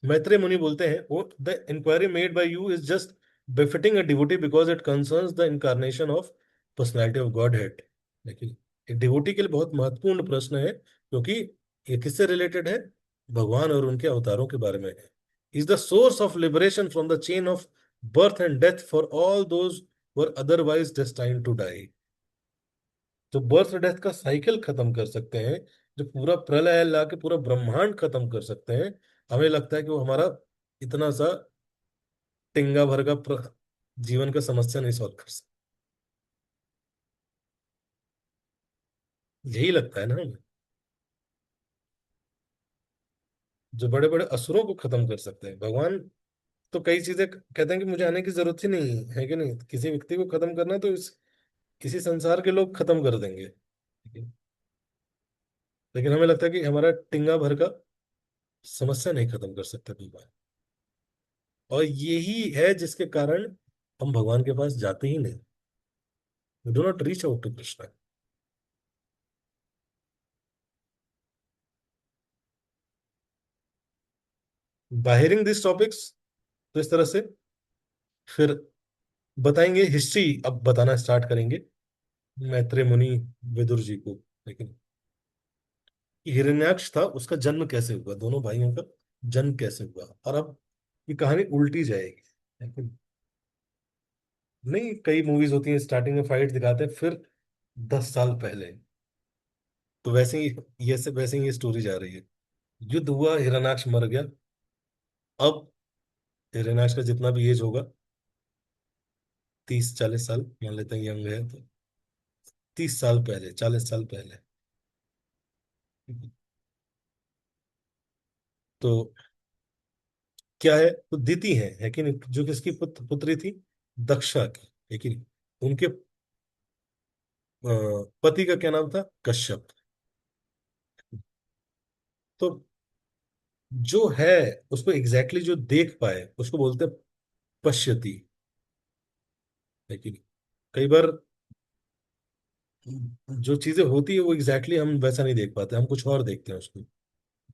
Maitreya Muni बोलते हैं, वो the inquiry made by you is just befitting a devotee because it concerns the incarnation of personality of Godhead। लेकिन एक डिवोटी के लिए बहुत महत्वपूर्ण प्रश्न है, क्योंकि ये किससे रिलेटेड है? भगवान और उनके अवतारों के बारे में है। Is the source of liberation from the chain of birth and death for all those were otherwise destined to die. जो बर्थ डेथ का साइकिल खत्म कर सकते हैं, जो पूरा प्रलय ला के पूरा ब्रह्मांड खत्म कर सकते हैं, हमें लगता है कि वो हमारा इतना सा टिंगा भर का जीवन का समस्या नहीं सॉल्व कर सकते। यही लगता है ना हमें। जो बड़े बड़े असुरों को खत्म कर सकते हैं भगवान, तो कई चीजें कहते हैं कि मुझे आने की जरूरत ही नहीं है कि नहीं, किसी व्यक्ति को खत्म करना है तो किसी संसार के लोग खत्म कर देंगे, लेकिन हमें लगता है कि हमारा टिंगा भर का समस्या नहीं खत्म कर सकता भगवान। और यही है जिसके कारण हम भगवान के पास जाते ही नहीं। Do not reach out to Krishna. Barring this topics, तो इस तरह से फिर बताएंगे हिस्ट्री, अब बताना स्टार्ट करेंगे मैत्रेय मुनि विदुर जी को। लेकिन हिरण्याक्ष था, उसका जन्म कैसे हुआ, दोनों भाइयों का जन्म कैसे हुआ, और अब ये कहानी उल्टी जाएगी। लेकिन नहीं, कई मूवीज होती हैं स्टार्टिंग में फाइट दिखाते हैं, फिर 10 साल पहले, तो वैसे ही ये सब वैसे ही ये स्टोरी जा रही है। युद्ध हुआ, हिरण्याक्ष मर गया। अब हिरण्याक्ष का जितना भी एज होगा, 30-40 साल मान लेते हैं, यंग है तो 30 साल पहले, 40 साल पहले। तो क्या है, तो दीति है कि नहीं, जो किसकी पुत्री थी, दक्षा की। लेकिन उनके पति का क्या नाम था, कश्यप। तो जो है उसको एग्जैक्टली जो देख पाए उसको बोलते हैं पश्यति। लेकिन कई बार जो चीजें होती है वो एग्जैक्टली हम वैसा नहीं देख पाते, हम कुछ और देखते हैं उसको।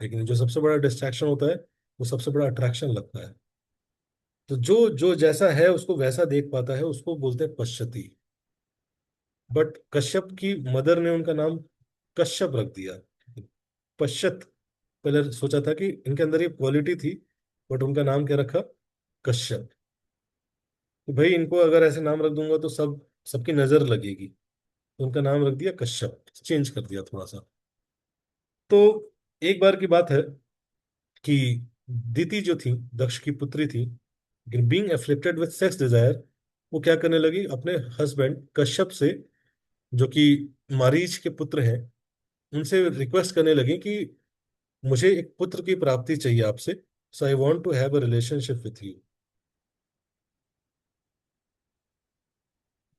लेकिन जो सबसे बड़ा डिस्ट्रैक्शन होता है, वो सबसे बड़ा अट्रैक्शन लगता है। तो जो जो जैसा है उसको वैसा देख पाता है, उसको बोलते हैं पश्यति। बट कश्यप की मदर ने उनका नाम कश्यप रख दिया, पश्यत। पहले सोचा था कि इनके अंदर ये क्वालिटी थी, बट उनका नाम क्या रखा, कश्यप। तो भाई इनको अगर ऐसे नाम रख दूंगा तो सबकी नजर लगेगी, तो उनका नाम रख दिया कश्यप, चेंज कर दिया थोड़ा सा। तो एक बार की बात है कि दीति जो थी, दक्ष की पुत्री थी, being afflicted with sex Dzire, वो क्या करने लगी, अपने हस्बैंड कश्यप से, जो कि मारीच के पुत्र हैं, उनसे रिक्वेस्ट करने लगी कि मुझे एक पुत्र की प्राप्ति चाहिए आपसे, so I want to have a relationship with you.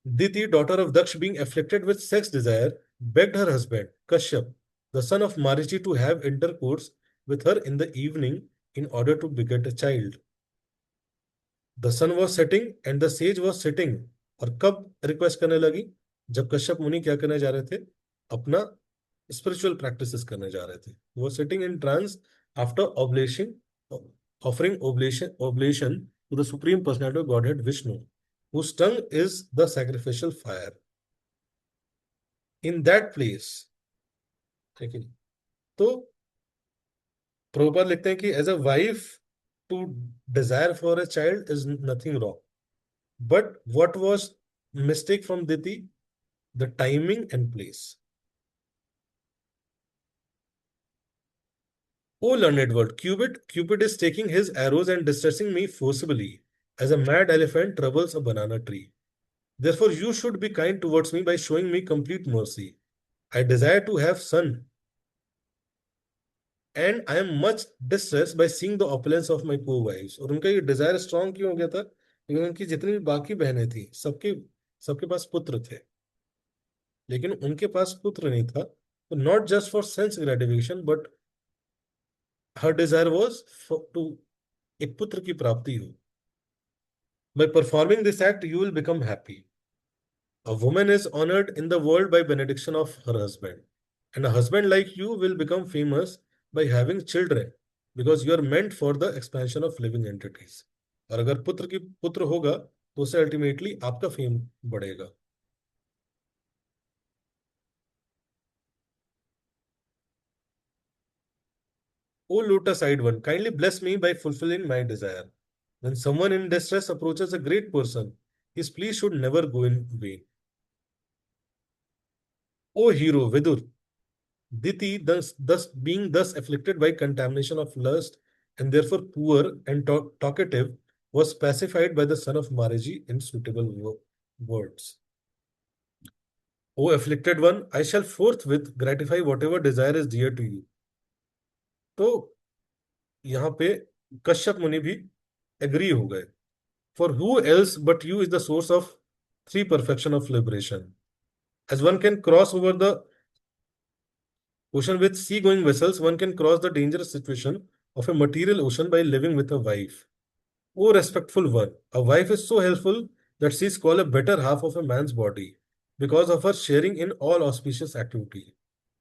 Diti, daughter of Daksh, being afflicted with sex desire, begged her husband, Kashyap, the son of Marichi, to have intercourse with her in the evening in order to beget a child. The sun was setting and the sage was sitting. और कब request करने लगी? जब कश्यप मुनि क्या करने जा रहे थे? अपना स्पिरिचुअल प्रैक्टिसेस करने जा रहे थे। वो sitting in trance after oblation, offering oblation to the supreme personality of godhead Vishnu, whose tongue is the sacrificial fire. In that place, ठीक है। तो प्रभुपाद लिखते हैं कि as a wife to desire for a child is nothing wrong, but what was mistake from Diti? The timing and place. O learned world, Cupid is taking his arrows and distressing me forcibly, as a mad elephant troubles a banana tree. Therefore, you should be kind towards me by showing me complete mercy. I desire to have son, and I am much distressed by seeing the opulence of my poor wives. और उनका ये Dzire strong क्यों हो गया था? क्योंकि उनकी जितनी भी बाकी बहनें थी, सबके सबके पास पुत्र थे, लेकिन उनके पास पुत्र नहीं था। तो not just for sense gratification, but her desire was to एक पुत्र की प्राप्ति हो। By performing this act, you will become happy. A woman is honored in the world by benediction of her husband, and a husband like you will become famous by having children, because you are meant for the expansion of living entities. और अगर पुत्र होगा तो उससे ultimately आपका fame बढ़ेगा। O lotus-eyed one, kindly bless me by fulfilling my desire. When someone in distress approaches a great person, his plea should never go in vain. O hero Vidur, Diti, thus afflicted by contamination of lust, and therefore poor and talkative, was pacified by the son of Mariji in suitable words. O afflicted one, I shall forthwith gratify whatever desire is dear to you. तो यहाँ पे कश्यप मुनि भी agree हो गए। For who else but you is the source of three perfection of liberation? As one can cross over the ocean with sea-going vessels, one can cross the dangerous situation of a material ocean by living with a wife. O respectful one, a wife is so helpful that she is called a better half of a man's body because of her sharing in all auspicious activity.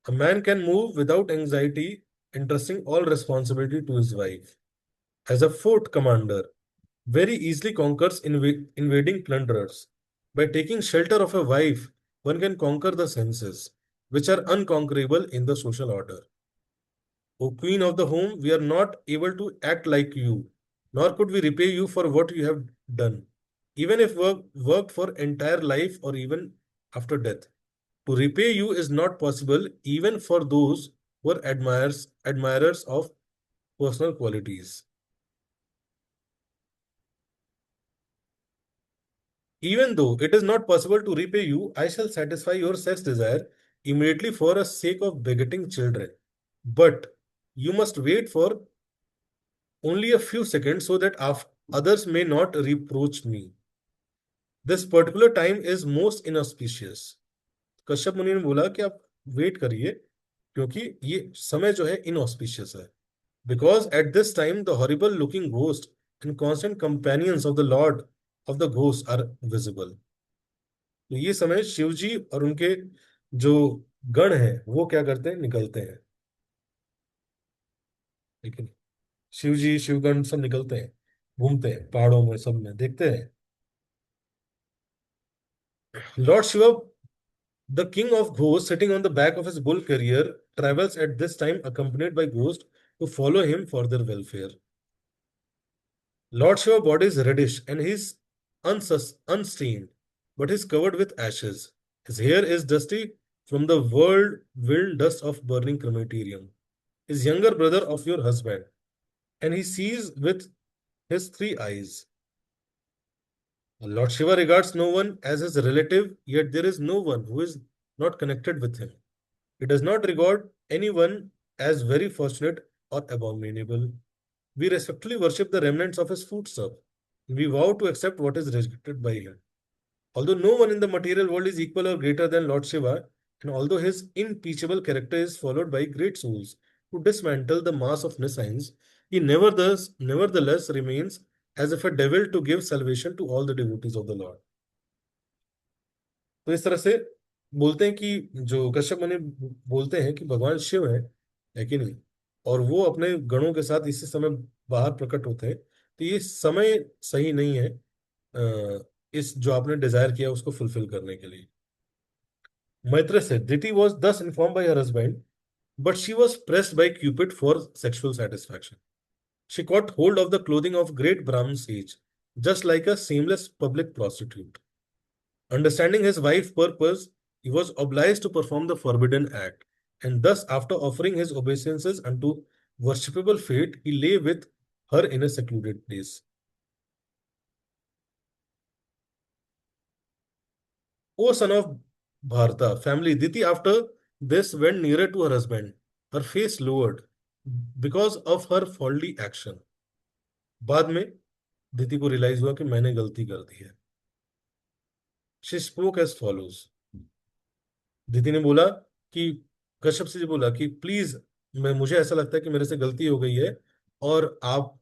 A man can move without anxiety, entrusting all responsibility to his wife. As a fort commander, very easily conquers invading plunderers. By taking shelter of a wife, one can conquer the senses, which are unconquerable in the social order. O queen of the home, we are not able to act like you, nor could we repay you for what you have done, even if worked for entire life or even after death. To repay you is not possible even for those who are admirers of personal qualities. Even though it is not possible to repay you, I shall satisfy your sex desire immediately for the sake of begetting children. But you must wait for only a few seconds so that others may not reproach me. This particular time is most inauspicious. Kashyap मुनि ने बोला कि आप wait करिए, क्योंकि ये समय जो है इनऑस्पिशियस है। Because at this time the horrible looking ghost and constant companions of the Lord of the ghosts are visible. तो ये समय शिव जी और उनके जो गण हैं वो क्या करते हैं? निकलते हैं। ठीक है, शिव जी शिवगण सब निकलते हैं, घूमते हैं पहाड़ों में, सब में देखते हैं। Lord Shiva, the king of ghosts, sitting on the back of his bull carrier, travels at this time accompanied by ghosts who follow him for their welfare. Lord Shiva's body is reddish and he is unstained, but he is covered with ashes. His hair is dusty from the whirlwind dust of burning crematorium. His younger brother of your husband, and he sees with his three eyes. Lord Shiva regards no one as his relative, yet there is no one who is not connected with him. He does not regard anyone as very fortunate or abominable. We respectfully worship the remnants of his footsteps. We vow to accept what is rejected by him. Although no one in the material world is equal or greater than Lord Shiva, and although his impeachable character is followed by great souls who dismantle the mass of nescience, he nevertheless remains as if a devil to give salvation to all the devotees of the Lord. तो इस तरह से बोलते हैं कि जो कश्यप मुनि बोलते हैं कि भगवान शिव है कि नहीं, और वो अपने गणों के साथ इसी समय बाहर प्रकट होते हैं, तो ये समय सही नहीं है इस जो आपने डिजायर किया उसको फुलफिल करने के लिए। मैत्रेय से Diti was thus informed by her husband, but she was pressed by Cupid for sexual satisfaction. She caught hold of the clothing of great Brahmin sage, just like a shameless public prostitute. Understanding his wife's purpose, he was obliged to perform the forbidden act, and thus, after offering his obeisances unto worshipable fate, he lay with her in a secluded place. O son of Bharata, family, Diti after this went nearer to her husband, her face lowered because of her faulty action. बाद में दिति को realise हुआ कि मैंने गलती कर दी है। She spoke as follows, दिति ने बोला कि कश्यप से जी बोला कि प्लीज, मैं मुझे ऐसा लगता है कि मेरे से गलती हो गई है, और आप,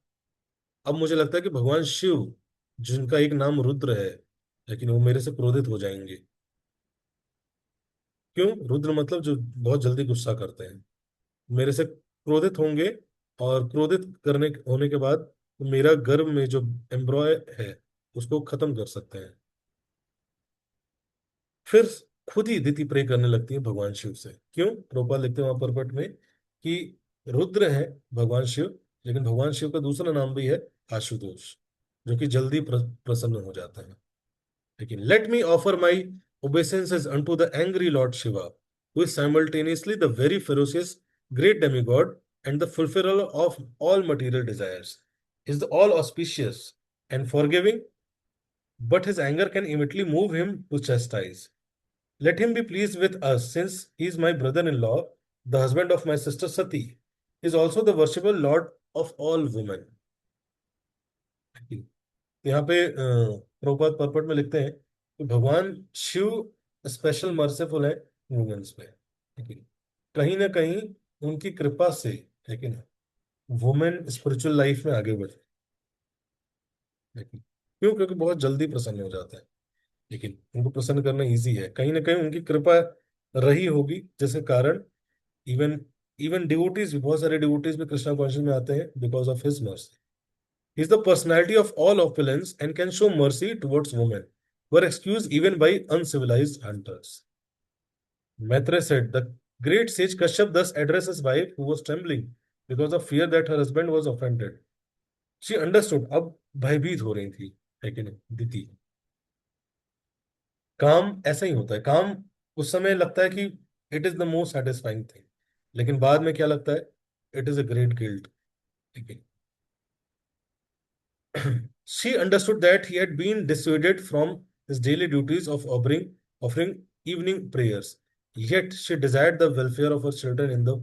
अब मुझे लगता है कि भगवान शिव जिनका एक नाम रुद्र है, लेकिन वो मेरे से क्रोधित हो जाएंगे। क्यों? रुद्र मतलब जो बहुत जल्दी गुस्सा करते हैं, मेरे से क्रोधित होंगे, और क्रोधित करने होने के बाद मेरा गर्भ में जो एम्ब्रॉय है उसको खत्म कर सकते हैं। फिर खुद ही दिति प्रे करने लगती है भगवान शिव से। क्यों? प्रोपा लिखते हैं वहां परपट में कि रुद्र है भगवान शिव, लेकिन भगवान शिव का दूसरा नाम भी है आशुतोष, जो कि जल्दी प्रसन्न हो जाता है। लेकिन let me offer my obeisances unto the angry Lord Shiva, who is simultaneously the very ferocious great demigod and the fulfiller of all material desires, is the all auspicious and forgiving, but his anger can immediately move him to chastise. Let him be pleased with us, since he is my brother-in-law, the husband of my sister Sati, is also the worshipable Lord of all women. यहाँ पे Prabhupada purport में लिखते हैं कि भगवान Shiv special merciful है women's पे, ठीक है। कहीं ना कहीं उनकी कृपा से, लेकिन वुमेन स्पिरिचुअल लाइफ में आगे बढ़े, लेकिन क्यों? क्योंकि बहुत जल्दी प्रसन्न हो जाता है, लेकिन उनको प्रसन्न करना इजी है, कहीं ना कहीं उनकी कृपा रही होगी, जिसके कारण इवन इवन डिवोटीज भी, बहुत सारे डिवोटीज भी कृष्णा कॉन्शियस में आते हैं because of his mercy. He is the personality of all opulence and can show mercy towards women who are excused even by uncivilized hunters. Maitreya said, the great sage Kashyap thus addressed his wife, who was trembling because of fear that her husband was offended. She understood, अब भयभीत हो रही थी, है कि नहीं दीति? काम ऐसा ही होता है, काम उस समय लगता है कि it is the most satisfying thing, लेकिन बाद में क्या लगता है? It is a great guilt. लेकिन she understood that he had been dissuaded from his daily duties of offering evening prayers. Yet she desired the welfare of her children in the.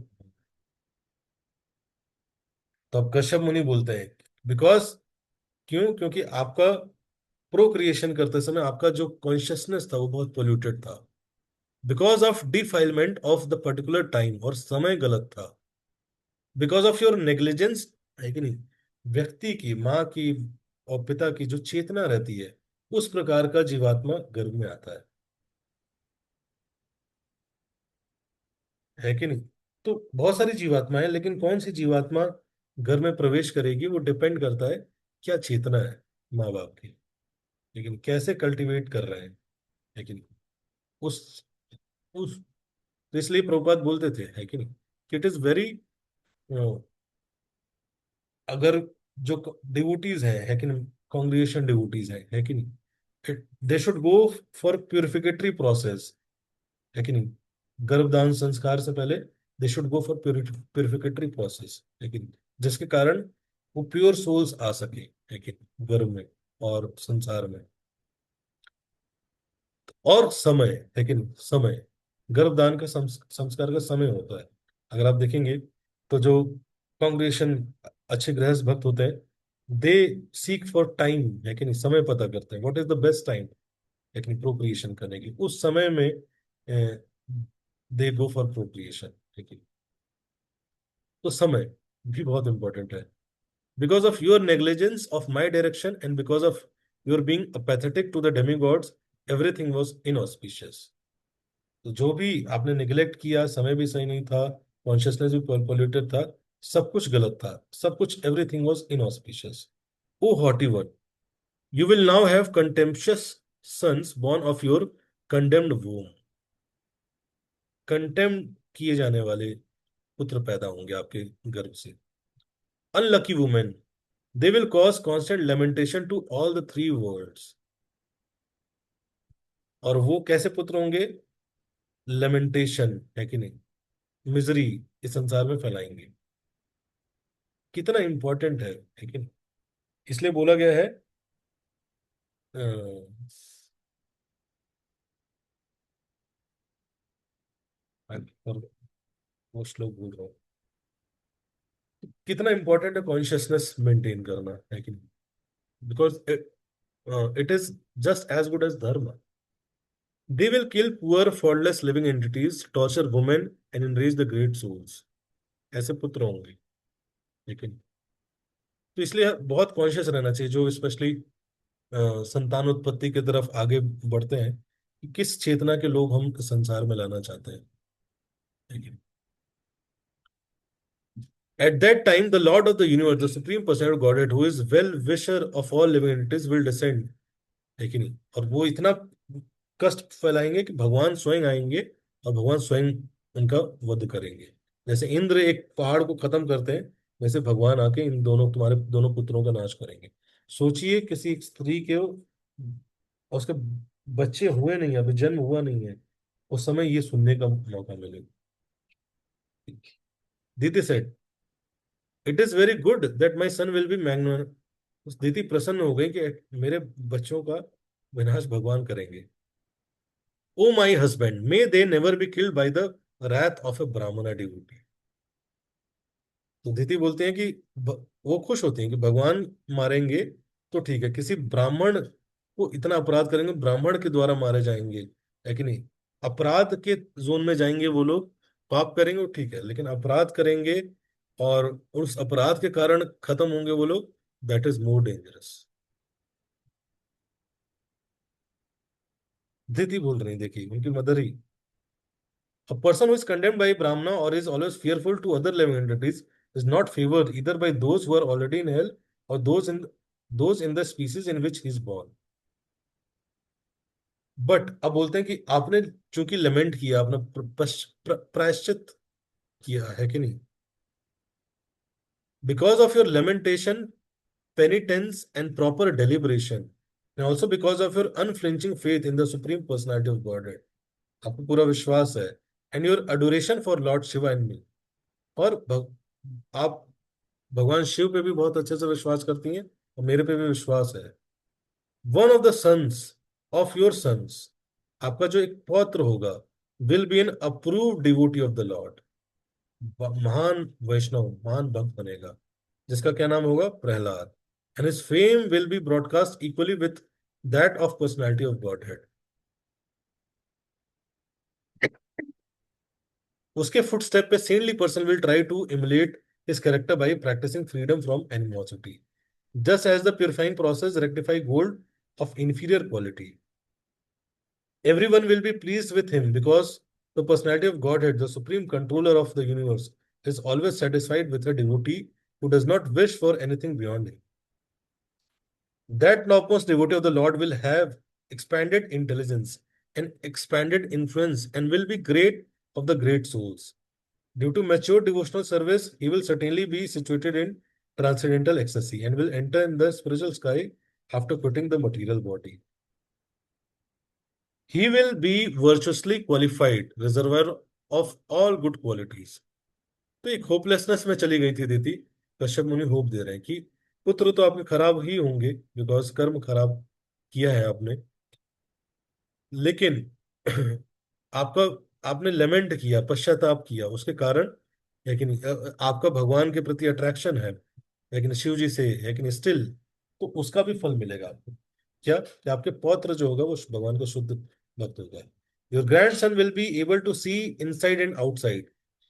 तो अब कश्यप मुनि बोलते हैं बिकॉज, क्यों? क्योंकि आपका procreation करते समय आपका जो कॉन्शियसनेस था वो बहुत पोल्यूटेड था, because of defilement of the particular time, और समय गलत था, बिकॉज ऑफ योर नेग्लिजेंस, है कि नहीं? व्यक्ति की, माँ की और पिता की जो चेतना रहती है, उस प्रकार का जीवात्मा गर्भ में आता है कि नहीं? तो बहुत सारी जीवात्मा है, लेकिन कौन सी जीवात्मा घर में प्रवेश करेगी वो डिपेंड करता है क्या चेतना है माँ बाप की, लेकिन कैसे कल्टीवेट कर रहे हैं, लेकिन उस उस तो इसलिए प्रभुपाद बोलते थे, है कि नहीं, कि इट इज वेरी, अगर जो डिवोटीज है कि नहीं, कॉन्ग्रीगेशन डिवोटीज है कि नहीं, they should go for purificatory process, है कि नहीं? गर्भदान संस्कार से पहले they should go for purificatory process, लेकिन जिसके कारण वो प्योर सोल्स आ सके, लेकिन गर्भ में और संसार में। और समय, लेकिन समय, गर्भदान का संस्कार का समय होता है। अगर आप देखेंगे तो जो कांग्रेगेशन अच्छे गृहस्थ भक्त होते हैं, दे सीक फॉर टाइम, लेकिन समय पता करते हैं what is the best time, लेकिन प्रोक्रिएशन करने की, उस समय में दे गो फॉर प्रोक्रिएशन, ठीक है। तो समय भी बहुत इंपॉर्टेंट है। Because of your negligence of my direction and because of your being apathetic to the demigods, everything was inauspicious. तो जो भी आपने निगलेक्ट किया, समय भी सही नहीं था, कॉन्शियसनेस भी पोल्यूटेड था, सब कुछ गलत था, सब कुछ, everything was inauspicious. O haughty one, you will now have contemptuous sons born of your condemned womb। Condemn किए जाने वाले पुत्र पैदा होंगे आपके गर्भ से। Unlucky women, they will cause constant lamentation to all the three worlds. और वो कैसे पुत्र होंगे? लेमेंटेशन है कि नहीं, मिजरी इस संसार में फैलाएंगे। कितना इंपॉर्टेंट है कि नहीं? इसलिए बोला गया है, अ, और वो श्लोक भूल रहा हूँ। कितना इंपॉर्टेंट है कॉन्शियसनेस मेंटेन करना, है कि नहीं? Because it is just as good as dharma. They will kill poor faultless living entities, torture women and enrage the great souls. ऐसे पुत्र होंगे, लेकिन तो इसलिए बहुत कॉन्शियस रहना चाहिए जो स्पेशली संतान उत्पत्ति की तरफ आगे बढ़ते हैं, कि किस चेतना के लोग हम संसार में लाना चाहते हैं, लेकिन at that time the Lord of the universe, the supreme personality of Godhead, who is well wisher of all living entities, will descend। है कि नहीं? और वो इतना कष्ट फैलाएंगे कि भगवान स्वयं आएंगे और भगवान स्वयं उनका वध करेंगे। जैसे इंद्र एक पहाड़ को खत्म करते हैं, वैसे भगवान आके इन दोनों, तुम्हारे दोनों पुत्रों का नाश करेंगे। सोचिए, किसी एक स्त्री के और उसके बच्चे हुए नहीं, अभी जन्म हुआ नहीं है, उस समय ये सुनने का मौका मिलेगा। Diti said, it is very good that my son will be magnanimous. उस दीदी प्रसन्न हो गई कि मेरे बच्चों का विनाश भगवान करेंगे। O my husband, may they never be killed by the wrath of a brahmin devotee. तो दीदी बोलते हैं कि वो खुश होती हैं कि भगवान मारेंगे तो ठीक है, किसी ब्राह्मण को इतना अपराध करेंगे, ब्राह्मण के द्वारा मारे जाएंगे, है कि नहीं? अपराध के जोन में जाएंगे वो लोग, पाप करेंगे वो ठीक है, लेकिन अपराध करेंगे और उस अपराध के कारण खत्म होंगे वो लोग, दैट इज मोर डेंजरस। दीदी बोल रही, देखिए उनकी mother he. A person who is condemned by Brahmana or is always fearful to other living entities is not favored either by those who are already in hell or those in the species in which he is born। But अब बोलते हैं कि आपने चूंकि लेमेंट किया, आपने प्रायश्चित किया, है कि नहीं? Because of your lamentation, penitence and proper deliberation, and also because of your unflinching faith in the supreme personality of Godhead, आपको पूरा विश्वास है, and your adoration for Lord Shiva and me, और आप भगवान शिव पे भी बहुत अच्छे से विश्वास करती हैं और मेरे पे भी विश्वास है। One of the sons of your sons, आपका जो एक पौत्र होगा, will be an approved devotee of the lord. महान वैष्णव, महान भक्त बनेगा, जिसका क्या नाम होगा? Prahlad. And his fame will be broadcast equally with that of personality of Godhead. उसके फुटस्टेप पे saintly person will try to emulate his character by practising freedom from animosity, just as the purifying process rectify gold of inferior quality। Everyone will be pleased with him because the personality of Godhead, the supreme controller of the universe, is always satisfied with a devotee who does not wish for anything beyond him। That topmost devotee of the Lord will have expanded intelligence and expanded influence and will be great of the great souls. Due to mature devotional service, he will certainly be situated in transcendental ecstasy and will enter in the spiritual sky after quitting the material body। He will be virtuously qualified, reservoir of all good qualities। तो एक hopelessness में चली गई थी दीदी। कश्यप मुनि hope they रहे हैं कि पुत्र तो आपके खराब ही होंगे, बिकॉज कर्म खराब किया है आपने, लेकिन आपका, आपने लेमेंट किया, पश्चाताप किया, उसके कारण, लेकिन आपका भगवान के प्रति अट्रैक्शन है, लेकिन शिव जी से, लेकिन स्टिल तो उसका भी फल मिलेगा आपको। क्या कि आपके पौत्र जो होगा वो भगवान का शुद्ध भक्त होगा। Your grandson will be able to see inside and outside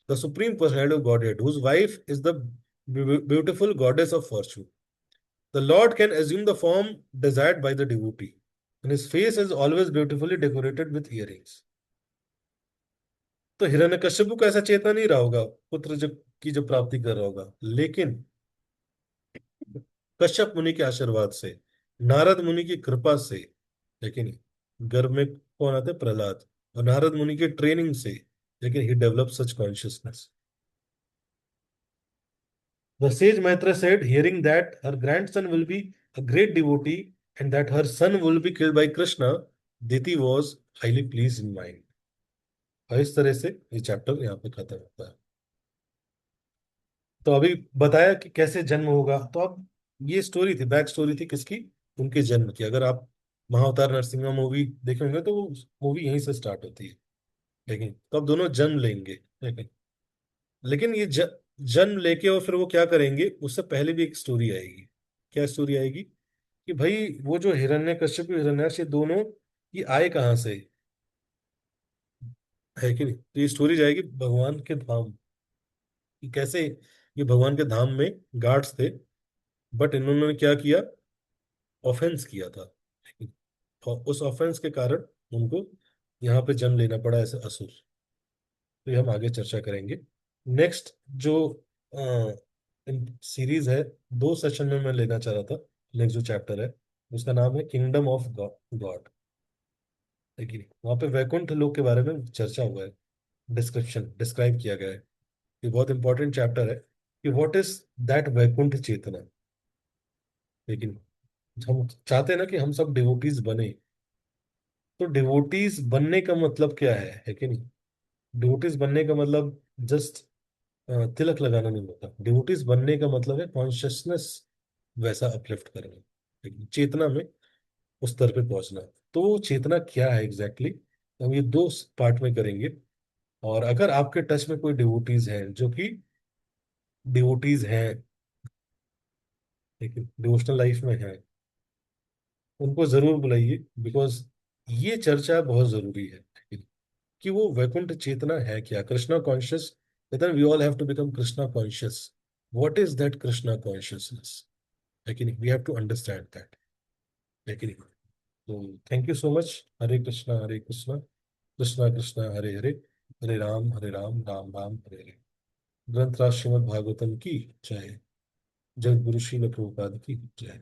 the supreme personality of Godhead, whose wife is the beautiful goddess of fortune. The lord can assume the form desired by the devotee। and his face is always beautifully decorated with earrings. तो हिरण्यकश्यप को ऐसा चेतना नहीं रहा होगा पुत्र जो की जो प्राप्ति कर रहा होगा, लेकिन कश्यप मुनि के आशीर्वाद से, नारद मुनि की कृपा से, लेकिन गर्भ में कौन आते, प्रहलाद, और नारद मुनि की ट्रेनिंग से, लेकिन he develop such consciousness. The sage Maitra said, hearing that her grandson will be a great devotee and that her son will be killed by Krishna, Diti was highly pleased in mind. और इस तरह से ये chapter यहाँ पे खत्म होता है. तो अभी बताया कि कैसे जन्म होगा, तो अब ये स्टोरी थी, बैक स्टोरी थी किसकी, उनके जन्म की. अगर आप महाअवतार नरसिम्हा मूवी देखे होंगे तो वो मूवी यहीं से स्टार्ट होती है. लेकिन तो अब दोनों जन्म लेंगे. लेकिन लेकिन ये जन्म लेके और फिर वो क्या करेंगे, उससे पहले भी एक स्टोरी आएगी. क्या स्टोरी आएगी कि भाई वो जो हिरण्यकश्यप हिरण्याक्ष ये दोनों ये आए कहाँ से, है कि नहीं. तो ये स्टोरी जाएगी भगवान के धाम कि कैसे ये भगवान के धाम में गार्ड्स थे, बट इन्होंने क्या किया, ऑफेंस किया था. और उस ऑफेंस के कारण उनको यहाँ पे जन्म लेना पड़ा ऐसे असुर. तो ये हम आगे चर्चा करेंगे. नेक्स्ट जो सीरीज है, दो सेशन में मैं लेना चाह रहा था. नेक्स्ट जो चैप्टर है उसका नाम है किंगडम ऑफ गॉड. लेकिन वहां पे वैकुंठ लोक के बारे में चर्चा हुआ है, डिस्क्रिप्शन डिस्क्राइब किया गया है. ये बहुत इंपॉर्टेंट चैप्टर है कि व्हाट इज दैट वैकुंठ चेतना. लेकिन हम चाहते हैं ना कि हम सब डिवोटीज बने. तो डिवोटीज बनने का मतलब क्या है कि नहीं. डिवोटीज बनने का मतलब जस्ट तिलक लगाना नहीं होता. डिवोटीज बनने का मतलब है कॉन्शियसनेस वैसा अपलिफ्ट करना, लेकिन चेतना में उस स्तर पे पहुंचना. तो वो चेतना क्या है एग्जैक्टली exactly? हम ये दो पार्ट में करेंगे. और अगर आपके टच में कोई डिवोटीज हैं जो कि डिवोटीज हैं लेकिन डिवोशनल लाइफ में हैं, उनको जरूर बुलाइए, बिकॉज ये चर्चा बहुत जरूरी है कि वो वैकुंठ चेतना है क्या, Krishna conscious. Then we all have to become Krishna conscious. What is that Krishna consciousness, लेकिन we have to understand that. लेकिन तो thank you so much. Hare Krishna Krishna Krishna Hare Hare, Hare Ram Ram Ram Hare Hare. ग्रंथ राज श्रीमद् भागवतम की जय. जय गुरु श्रील प्रभुपाद की जय.